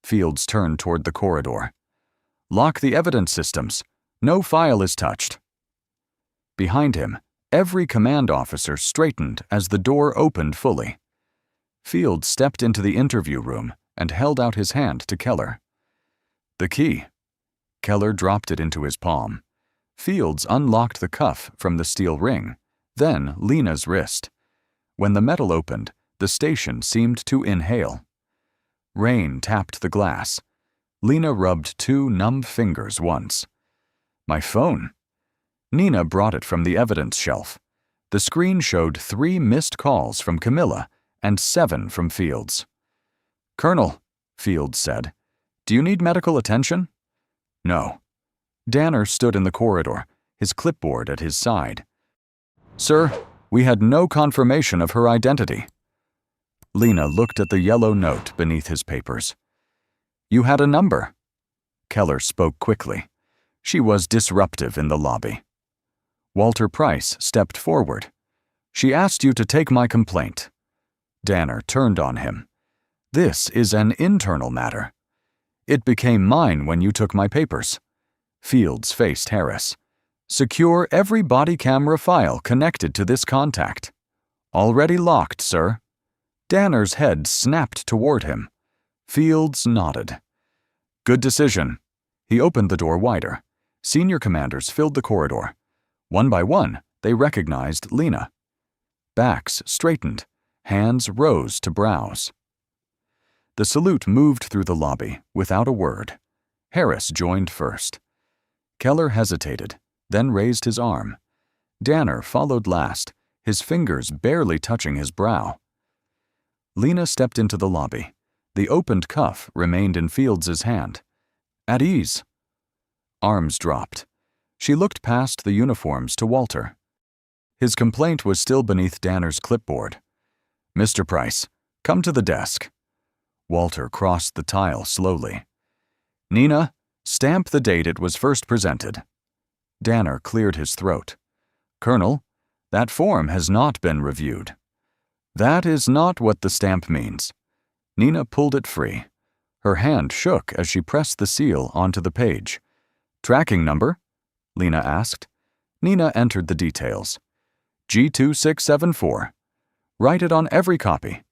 Fields turned toward the corridor. "Lock the evidence systems. No file is touched." Behind him, every command officer straightened as the door opened fully. Fields stepped into the interview room and held out his hand to Keller. "The key." Keller dropped it into his palm. Fields unlocked the cuff from the steel ring, then Lena's wrist. When the metal opened, the station seemed to inhale. Rain tapped the glass. Lena rubbed 2 numb fingers once. "My phone." Nina brought it from the evidence shelf. The screen showed 3 missed calls from Camilla and 7 from Fields. "Colonel," Fields said, "do you need medical attention?" "No." Danner stood in the corridor, his clipboard at his side. "Sir, we had no confirmation of her identity." Lena looked at the yellow note beneath his papers. "You had a number." Keller spoke quickly. She was disruptive in the lobby. Walter Price stepped forward. "She asked you to take my complaint." Danner turned on him. "This is an internal matter. It became mine when you took my papers." Fields faced Harris. "Secure every body camera file connected to this contact." "Already locked, sir." Danner's head snapped toward him. Fields nodded. "Good decision." He opened the door wider. Senior commanders filled the corridor. One by one, they recognized Lena. Backs straightened. Hands rose to brows. The salute moved through the lobby, without a word. Harris joined first. Keller hesitated, then raised his arm. Danner followed last, his fingers barely touching his brow. Lena stepped into the lobby. The opened cuff remained in Fields's hand. "At ease." Arms dropped. She looked past the uniforms to Walter. His complaint was still beneath Danner's clipboard. "Mr. Price, come to the desk." Walter crossed the tile slowly. "Nina, stamp the date it was first presented." Danner cleared his throat. "Colonel, that form has not been reviewed." "That is not what the stamp means." Nina pulled it free. Her hand shook as she pressed the seal onto the page. "Tracking number?" Lena asked. Nina entered the details. G2674. "Write it on every copy."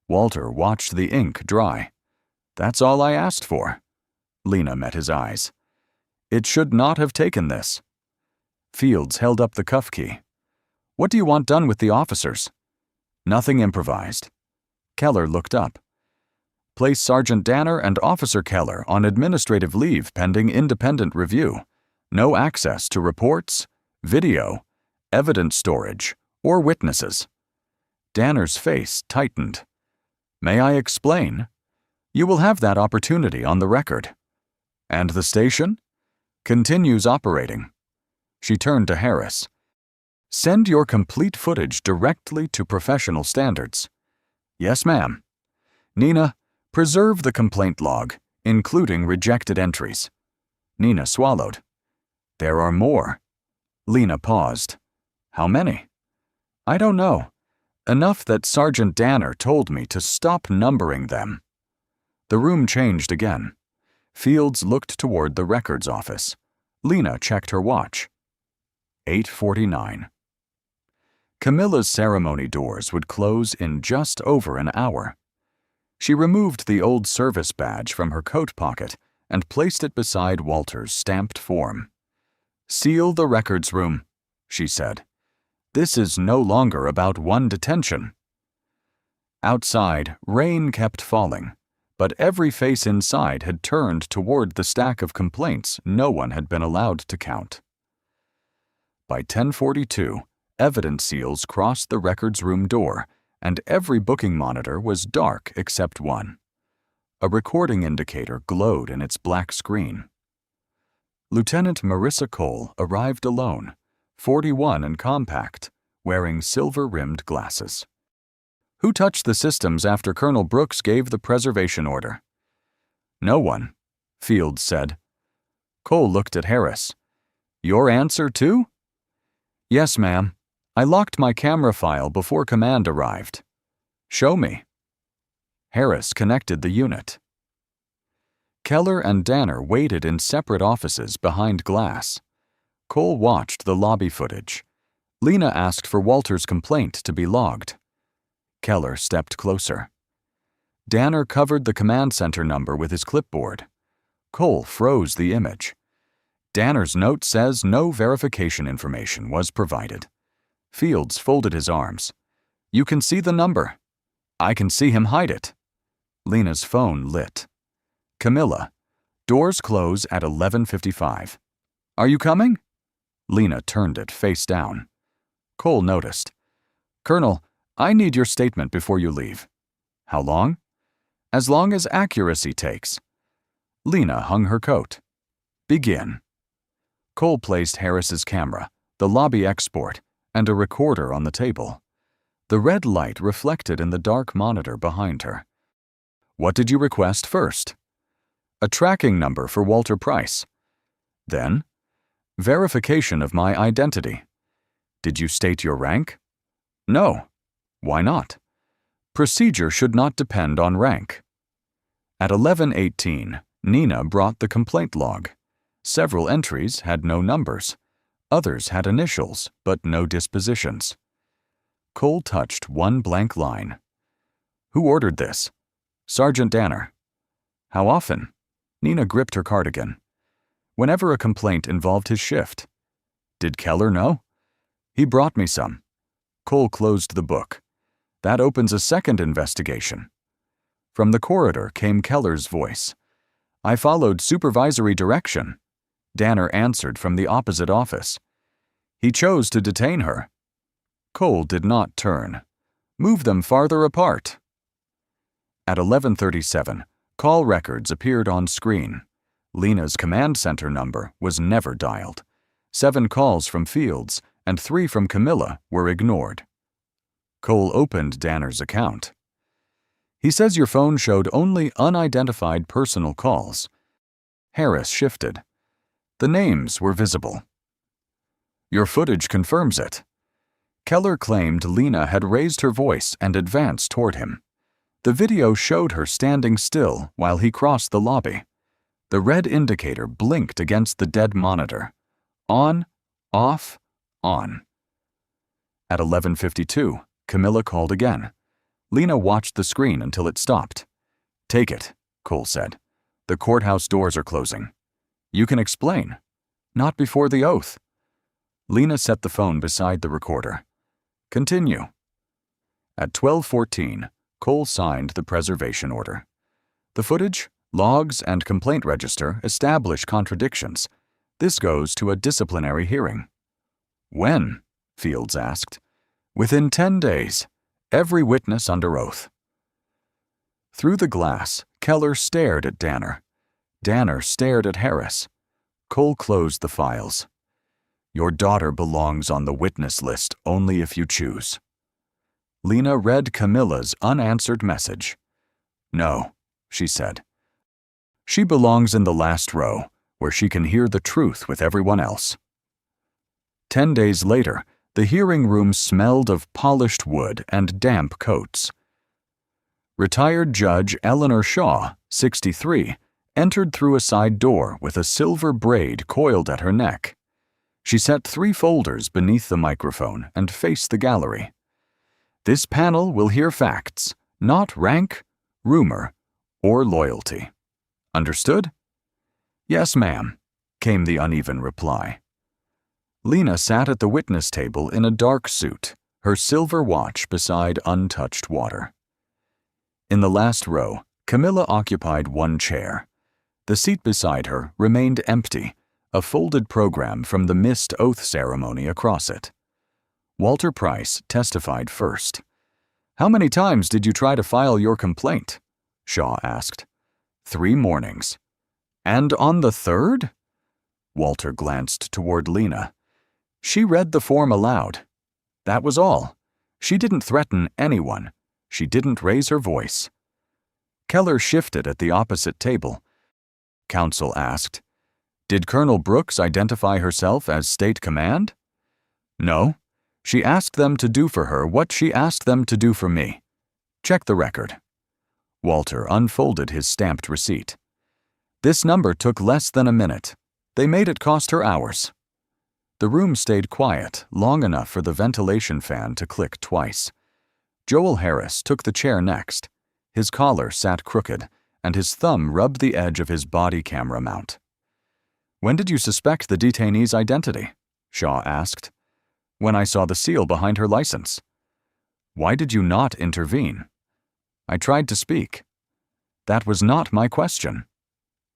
Walter watched the ink dry. "That's all I asked for." Lena met his eyes. "It should not have taken this." Fields held up the cuff key. "What do you want done with the officers?" "Nothing improvised." Keller looked up. "Place Sergeant Danner and Officer Keller on administrative leave pending independent review. No access to reports, video, evidence storage, or witnesses." Danner's face tightened. "May I explain?" "You will have that opportunity on the record." "And the station?" "Continues operating." She turned to Harris. "Send your complete footage directly to professional standards." "Yes, ma'am." "Nina, preserve the complaint log, including rejected entries." Nina swallowed. "There are more." Lena paused. "How many?" "I don't know. Enough that Sergeant Danner told me to stop numbering them." The room changed again. Fields looked toward the records office. Lena checked her watch. 8:49. Camilla's ceremony doors would close in just over an hour. She removed the old service badge from her coat pocket and placed it beside Walter's stamped form. "Seal the records room," she said. "This is no longer about one detention." Outside, rain kept falling, but every face inside had turned toward the stack of complaints no one had been allowed to count. By 10:42, evidence seals crossed the records room door, and every booking monitor was dark except one. A recording indicator glowed in its black screen. Lieutenant Marissa Cole arrived alone, 41 and compact, wearing silver-rimmed glasses. "Who touched the systems after Colonel Brooks gave the preservation order?" "No one," Fields said. Cole looked at Harris. "Your answer, too?" "Yes, ma'am. I locked my camera file before command arrived." "Show me." Harris connected the unit. Keller and Danner waited in separate offices behind glass. Cole watched the lobby footage. Lena asked for Walter's complaint to be logged. Keller stepped closer. Danner covered the command center number with his clipboard. Cole froze the image. Danner's note says no verification information was provided. Fields folded his arms. "You can see the number." "I can see him hide it." Lena's phone lit. "Camilla, doors close at 11:55. Are you coming?" Lena turned it face down. Cole noticed. "Colonel, I need your statement before you leave." "How long?" "As long as accuracy takes." Lena hung her coat. "Begin." Cole placed Harris's camera, the lobby export, and a recorder on the table. The red light reflected in the dark monitor behind her. What did you request first? A tracking number for Walter Price. Then, verification of my identity. Did you state your rank? No. Why not? Procedure should not depend on rank. At 11:18, Nina brought the complaint log. Several entries had no numbers. Others had initials, but no dispositions. Cole touched one blank line. Who ordered this? Sergeant Danner. How often? Nina gripped her cardigan. Whenever a complaint involved his shift. Did Keller know? He brought me some. Cole closed the book. That opens a second investigation. From the corridor came Keller's voice. I followed supervisory direction. Danner answered from the opposite office. He chose to detain her. Cole did not turn. Move them farther apart. At 11:37, call records appeared on screen. Lena's command center number was never dialed. 7 calls from Fields and 3 from Camilla were ignored. Cole opened Danner's account. He says your phone showed only unidentified personal calls. Harris shifted. The names were visible. Your footage confirms it. Keller claimed Lena had raised her voice and advanced toward him. The video showed her standing still while he crossed the lobby. The red indicator blinked against the dead monitor. On, off, on. At 11:52, Camilla called again. Lena watched the screen until it stopped. Take it, Cole said. The courthouse doors are closing. You can explain. Not before the oath. Lena set the phone beside the recorder. Continue. At 12:14, Cole signed the preservation order. The footage, logs, and complaint register establish contradictions. This goes to a disciplinary hearing. When? Fields asked. Within 10 days. Every witness under oath. Through the glass, Keller stared at Danner. Danner stared at Harris. Cole closed the files. Your daughter belongs on the witness list only if you choose. Lena read Camilla's unanswered message. No, she said. She belongs in the last row, where she can hear the truth with everyone else. 10 days later, the hearing room smelled of polished wood and damp coats. Retired Judge Eleanor Shaw, 63, entered through a side door with a silver braid coiled at her neck. She set 3 folders beneath the microphone and faced the gallery. This panel will hear facts, not rank, rumor, or loyalty. Understood? Yes, ma'am, came the uneven reply. Lena sat at the witness table in a dark suit, her silver watch beside untouched water. In the last row, Camilla occupied one chair. The seat beside her remained empty, a folded program from the missed oath ceremony across it. Walter Price testified first. How many times did you try to file your complaint? Shaw asked. 3 mornings. And on the 3rd? Walter glanced toward Lena. She read the form aloud. That was all. She didn't threaten anyone. She didn't raise her voice. Keller shifted at the opposite table. Counsel asked, Did Colonel Brooks identify herself as State Command? No. She asked them to do for her what she asked them to do for me. Check the record. Walter unfolded his stamped receipt. This number took less than a minute. They made it cost her hours. The room stayed quiet long enough for the ventilation fan to click twice. Joel Harris took the chair next. His collar sat crooked, and his thumb rubbed the edge of his body camera mount. When did you suspect the detainee's identity? Shaw asked. When I saw the seal behind her license. Why did you not intervene? I tried to speak. That was not my question.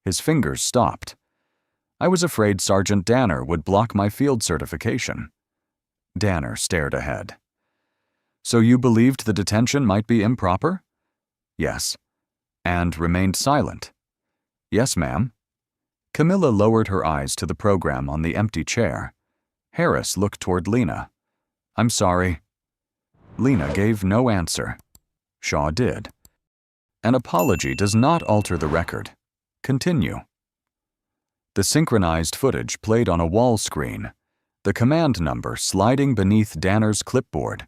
His fingers stopped. I was afraid Sergeant Danner would block my field certification. Danner stared ahead. So you believed the detention might be improper? Yes. And remained silent? Yes, ma'am. Camilla lowered her eyes to the program on the empty chair. Harris looked toward Lena. "I'm sorry." Lena gave no answer. Shaw did. "An apology does not alter the record. Continue." The synchronized footage played on a wall screen, the command number sliding beneath Danner's clipboard,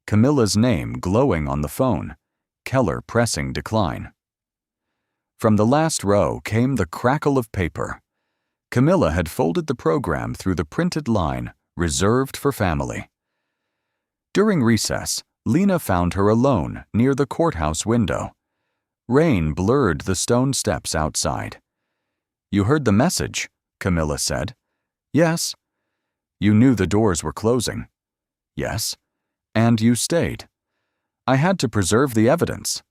Camilla's name glowing on the phone, Keller pressing decline. From the last row came the crackle of paper. Camilla had folded the program through the printed line, "Reserved for family." During recess, Lena found her alone near the courthouse window. Rain blurred the stone steps outside. "You heard the message," Camilla said. "Yes." "You knew the doors were closing." "Yes." "And you stayed." "I had to preserve the evidence."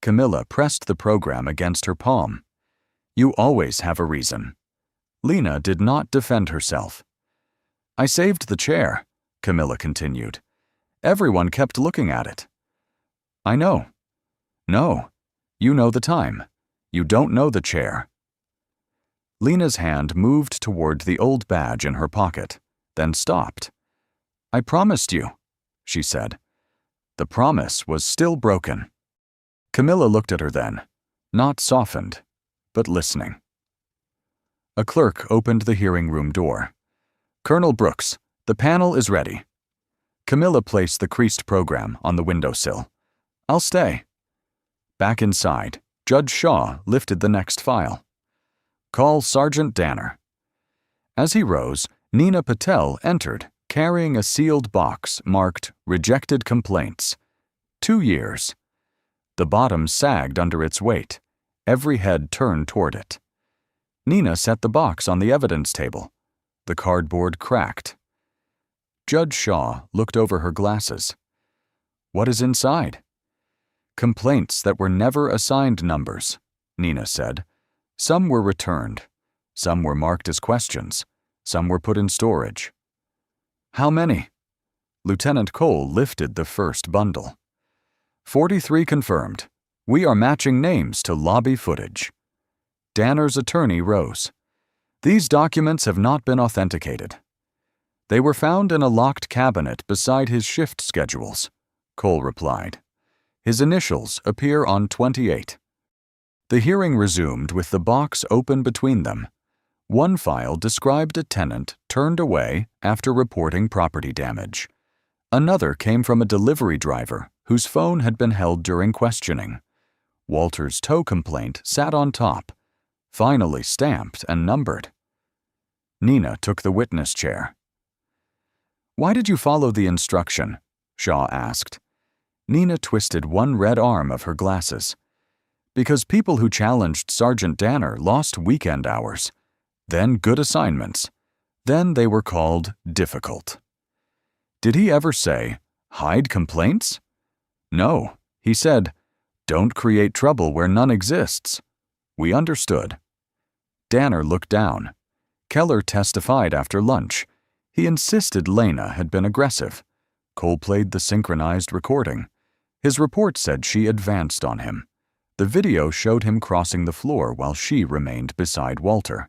Camilla pressed the program against her palm. "You always have a reason." Lena did not defend herself. "I saved the chair," Camilla continued. "Everyone kept looking at it." "I know." "No. You know the time. You don't know the chair." Lena's hand moved toward the old badge in her pocket, then stopped. "I promised you," she said. The promise was still broken. Camilla looked at her then, not softened, but listening. A clerk opened the hearing room door. "Colonel Brooks, the panel is ready." Camilla placed the creased program on the windowsill. "I'll stay." Back inside, Judge Shaw lifted the next file. "Call Sergeant Danner." As he rose, Nina Patel entered, carrying a sealed box marked "Rejected Complaints." 2 years. The bottom sagged under its weight. Every head turned toward it. Nina set the box on the evidence table. The cardboard cracked. Judge Shaw looked over her glasses. "What is inside?" "Complaints that were never assigned numbers," Nina said. "Some were returned. Some were marked as questions. Some were put in storage." "How many?" Lieutenant Cole lifted the first bundle. 43 confirmed. We are matching names to lobby footage." Danner's attorney rose. "These documents have not been authenticated." "They were found in a locked cabinet beside his shift schedules," Cole replied. "His initials appear on 28. The hearing resumed with the box open between them. One file described a tenant turned away after reporting property damage. Another came from a delivery driver whose phone had been held during questioning. Walter's tow complaint sat on top, finally stamped and numbered. Nina took the witness chair. "Why did you follow the instruction?" Shaw asked. Nina twisted one red arm of her glasses. "Because people who challenged Sergeant Danner lost weekend hours. Then good assignments. Then they were called difficult." "Did he ever say, 'Hide complaints'?" "No. He said, 'Don't create trouble where none exists.' We understood." Danner looked down. Keller testified after lunch. He insisted Lena had been aggressive. Cole played the synchronized recording. His report said she advanced on him. The video showed him crossing the floor while she remained beside Walter.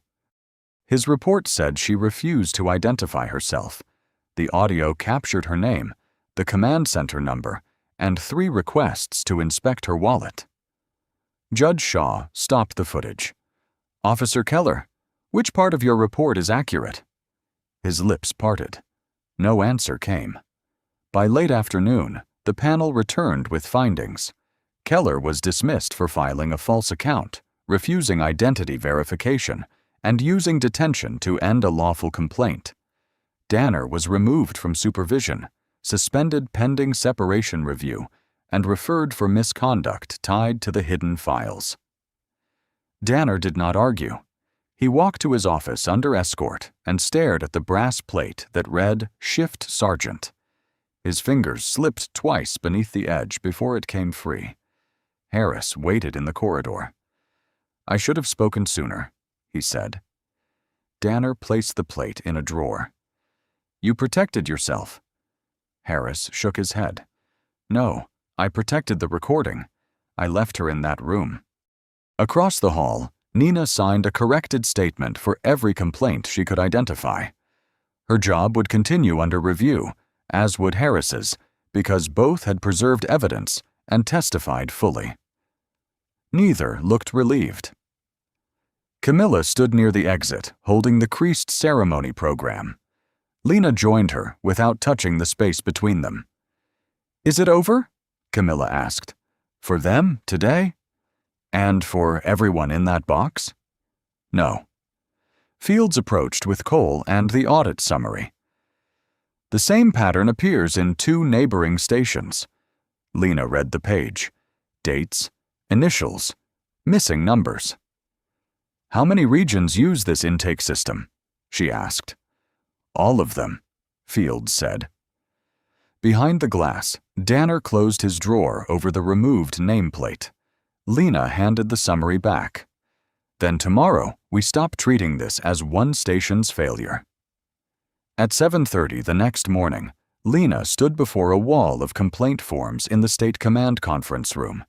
His report said she refused to identify herself. The audio captured her name, the command center number, and 3 requests to inspect her wallet. Judge Shaw stopped the footage. "Officer Keller, which part of your report is accurate?" His lips parted. No answer came. By late afternoon, the panel returned with findings. Keller was dismissed for filing a false account, refusing identity verification, and using detention to end a lawful complaint. Danner was removed from supervision, suspended pending separation review, and referred for misconduct tied to the hidden files. Danner did not argue. He walked to his office under escort and stared at the brass plate that read "Shift Sergeant." His fingers slipped twice beneath the edge before it came free. Harris waited in the corridor. "I should have spoken sooner," he said. Danner placed the plate in a drawer. "You protected yourself." Harris shook his head. "No, I protected the recording. I left her in that room." Across the hall, Nina signed a corrected statement for every complaint she could identify. Her job would continue under review, as would Harris's, because both had preserved evidence and testified fully. Neither looked relieved. Camilla stood near the exit, holding the creased ceremony program. Lena joined her without touching the space between them. "Is it over?" Camilla asked. "For them, today? And for everyone in that box?" "No." Fields approached with Cole and the audit summary. "The same pattern appears in 2 neighboring stations." Lena read the page. Dates, initials, missing numbers. "How many regions use this intake system?" she asked. "All of them," Fields said. Behind the glass, Danner closed his drawer over the removed nameplate. Lena handed the summary back. "Then tomorrow, we stop treating this as one station's failure." At 7:30 the next morning, Lena stood before a wall of complaint forms in the State Command Conference Room.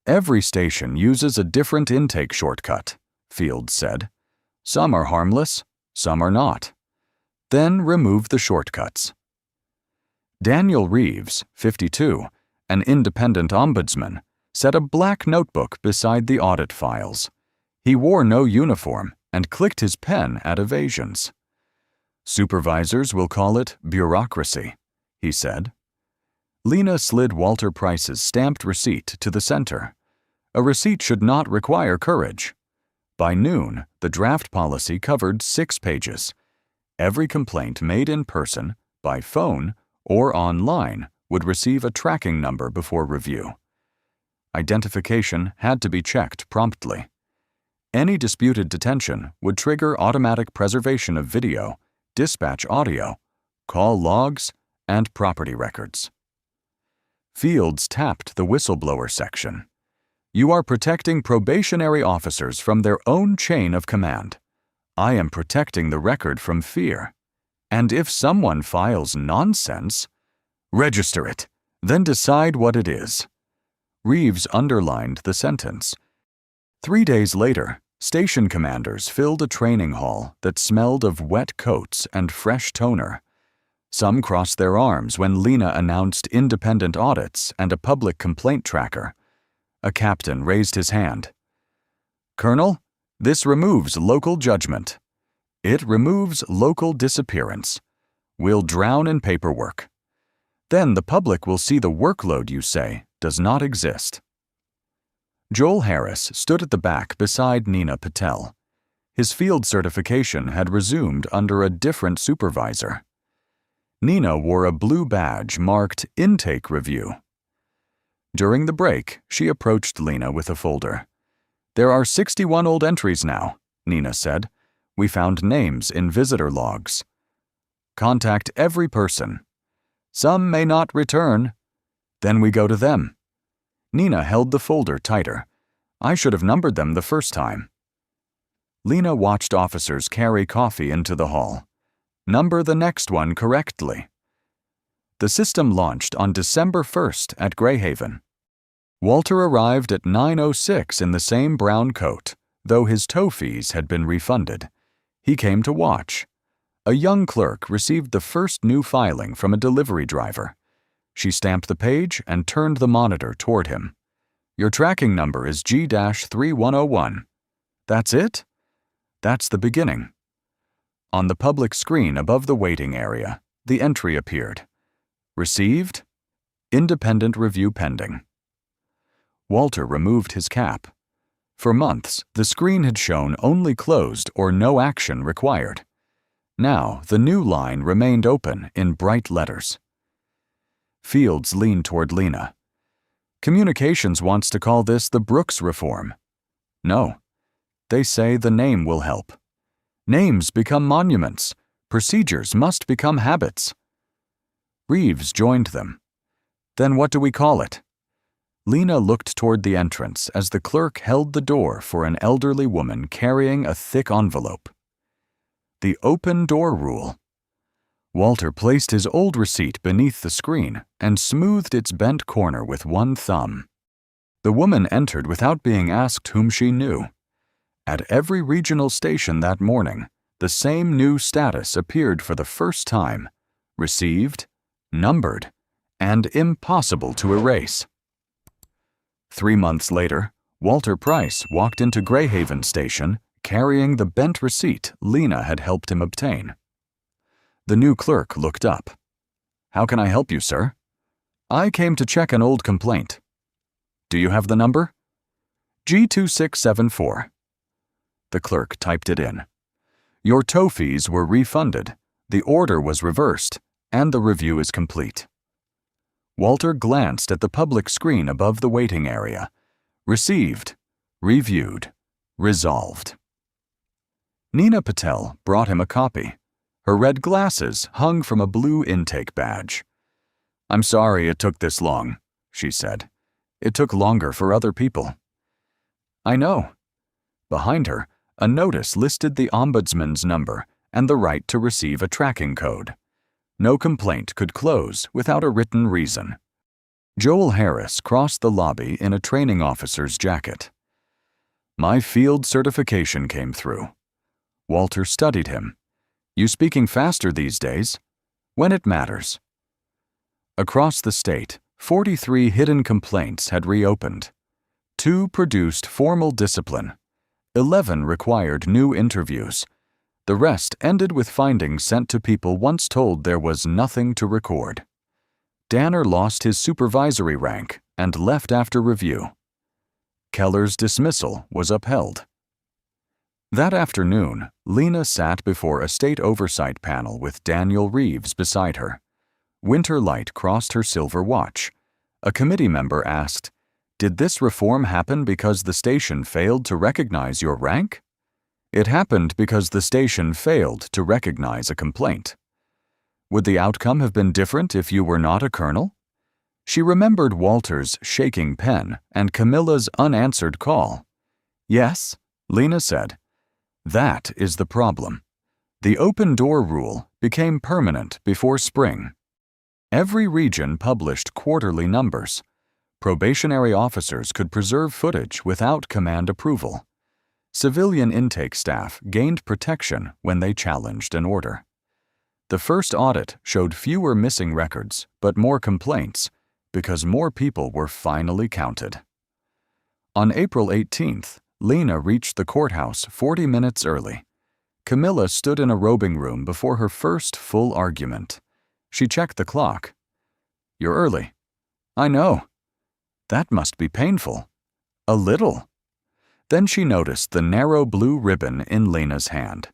"Every station uses a different intake shortcut," Fields said. "Some are harmless, some are not. Then remove the shortcuts." Daniel Reeves, 52, an independent ombudsman, set a black notebook beside the audit files. He wore no uniform and clicked his pen at evasions. "Supervisors will call it bureaucracy," he said. Lena slid Walter Price's stamped receipt to the center. A receipt should not require courage. By noon, the draft policy covered 6 pages. Every complaint made in person, by phone, or online would receive a tracking number before review. Identification had to be checked promptly. Any disputed detention would trigger automatic preservation of video, dispatch audio, call logs, and property records. Fields tapped the whistleblower section. "You are protecting probationary officers from their own chain of command. I am protecting the record from fear. And if someone files nonsense, register it, then decide what it is." Reeves underlined the sentence. 3 days later, station commanders filled a training hall that smelled of wet coats and fresh toner. Some crossed their arms when Lena announced independent audits and a public complaint tracker. A captain raised his hand. "Colonel, this removes local judgment. It removes local disappearance. We'll drown in paperwork. Then the public will see the workload you say does not exist." Joel Harris stood at the back beside Nina Patel. His field certification had resumed under a different supervisor. Nina wore a blue badge marked Intake Review. During the break, she approached Lena with a folder. "There are 61 old entries now," Nina said. "We found names in visitor logs. Contact every person. Some may not return. Then we go to them." Nina held the folder tighter. "I should have numbered them the first time." Lena watched officers carry coffee into the hall. "Number the next one correctly." The system launched on December 1st at Greyhaven. Walter arrived at 9:06 in the same brown coat, though his tow fees had been refunded. He came to watch. A young clerk received the first new filing from a delivery driver. She stamped the page and turned the monitor toward him. "Your tracking number is G-3101. That's it?" "That's the beginning." On the public screen above the waiting area, the entry appeared. "Received. Independent review pending." Walter removed his cap. For months, the screen had shown only closed or no action required. Now, the new line remained open in bright letters. Fields leaned toward Lena. "Communications wants to call this the Brooks Reform." "No. They say the name will help. Names become monuments. Procedures must become habits." Reeves joined them. "Then what do we call it?" Lena looked toward the entrance as the clerk held the door for an elderly woman carrying a thick envelope. "The open door rule." Walter placed his old receipt beneath the screen and smoothed its bent corner with one thumb. The woman entered without being asked whom she knew. At every regional station that morning, the same new status appeared for the first time: received, numbered, and impossible to erase. 3 months later, Walter Price walked into Greyhaven Station carrying the bent receipt Lena had helped him obtain. The new clerk looked up. "How can I help you, sir?" "I came to check an old complaint." "Do you have the number?" "G2674. The clerk typed it in. "Your tow fees were refunded, the order was reversed, and the review is complete." Walter glanced at the public screen above the waiting area. Received, reviewed, resolved. Nina Patel brought him a copy. Her red glasses hung from a blue intake badge. "I'm sorry it took this long," she said. "It took longer for other people." "I know." Behind her, a notice listed the ombudsman's number and the right to receive a tracking code. No complaint could close without a written reason. Joel Harris crossed the lobby in a training officer's jacket. "My field certification came through." Walter studied him. "You speaking faster these days?" "When it matters." Across the state, 43 hidden complaints had reopened. 2 produced formal discipline. 11 required new interviews. The rest ended with findings sent to people once told there was nothing to record. Danner lost his supervisory rank and left after review. Keller's dismissal was upheld. That afternoon, Lena sat before a state oversight panel with Daniel Reeves beside her. Winter light crossed her silver watch. A committee member asked, "Did this reform happen because the station failed to recognize your rank?" "It happened because the station failed to recognize a complaint." "Would the outcome have been different if you were not a colonel?" She remembered Walter's shaking pen and Camilla's unanswered call. "Yes," Lena said. "That is the problem. The open door rule became permanent before spring." Every region published quarterly numbers. Probationary officers could preserve footage without command approval. Civilian intake staff gained protection when they challenged an order. The first audit showed fewer missing records, but more complaints, because more people were finally counted. On April 18th, Lena reached the courthouse 40 minutes early. Camilla stood in a robing room before her first full argument. She checked the clock. "You're early." "I know." "That must be painful." "A little." Then she noticed the narrow blue ribbon in Lena's hand.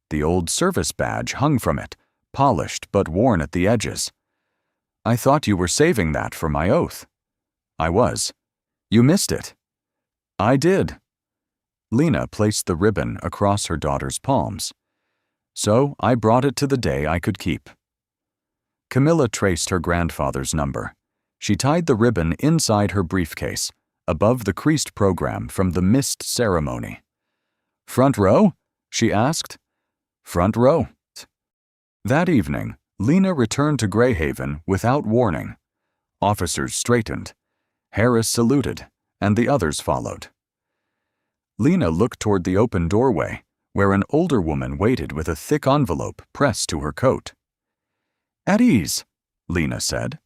The old service badge hung from it, polished but worn at the edges. "I thought you were saving that for my oath." "I was." "You missed it." "I did." Lena placed the ribbon across her daughter's palms. "So I brought it to the day I could keep." Camilla traced her grandfather's number. She tied the ribbon inside her briefcase, above the creased program from the missed ceremony. "Front row?" she asked. "Front row." That evening, Lena returned to Greyhaven without warning. Officers straightened. Harris saluted, and the others followed. Lena looked toward the open doorway, where an older woman waited with a thick envelope pressed to her coat. "At ease," Lena said.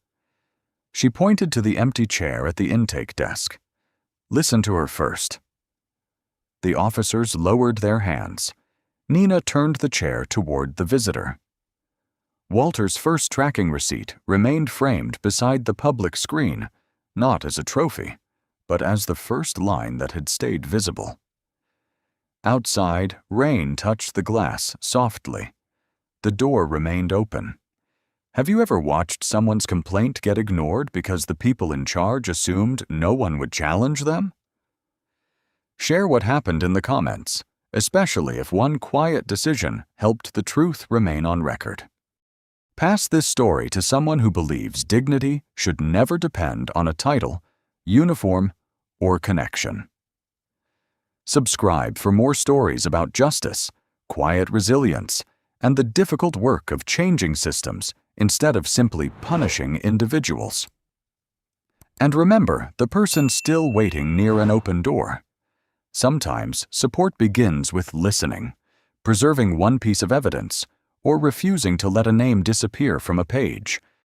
She pointed to the empty chair at the intake desk. "Listen to her first." The officers lowered their hands. Nina turned the chair toward the visitor. Walter's first tracking receipt remained framed beside the public screen, not as a trophy, but as the first line that had stayed visible. Outside, rain touched the glass softly. The door remained open. Have you ever watched someone's complaint get ignored because the people in charge assumed no one would challenge them? Share what happened in the comments, especially if one quiet decision helped the truth remain on record. Pass this story to someone who believes dignity should never depend on a title, uniform, or connection. Subscribe for more stories about justice, quiet resilience, and the difficult work of changing systems instead of simply punishing individuals. And remember the person still waiting near an open door. Sometimes support begins with listening, preserving one piece of evidence, or refusing to let a name disappear from a page.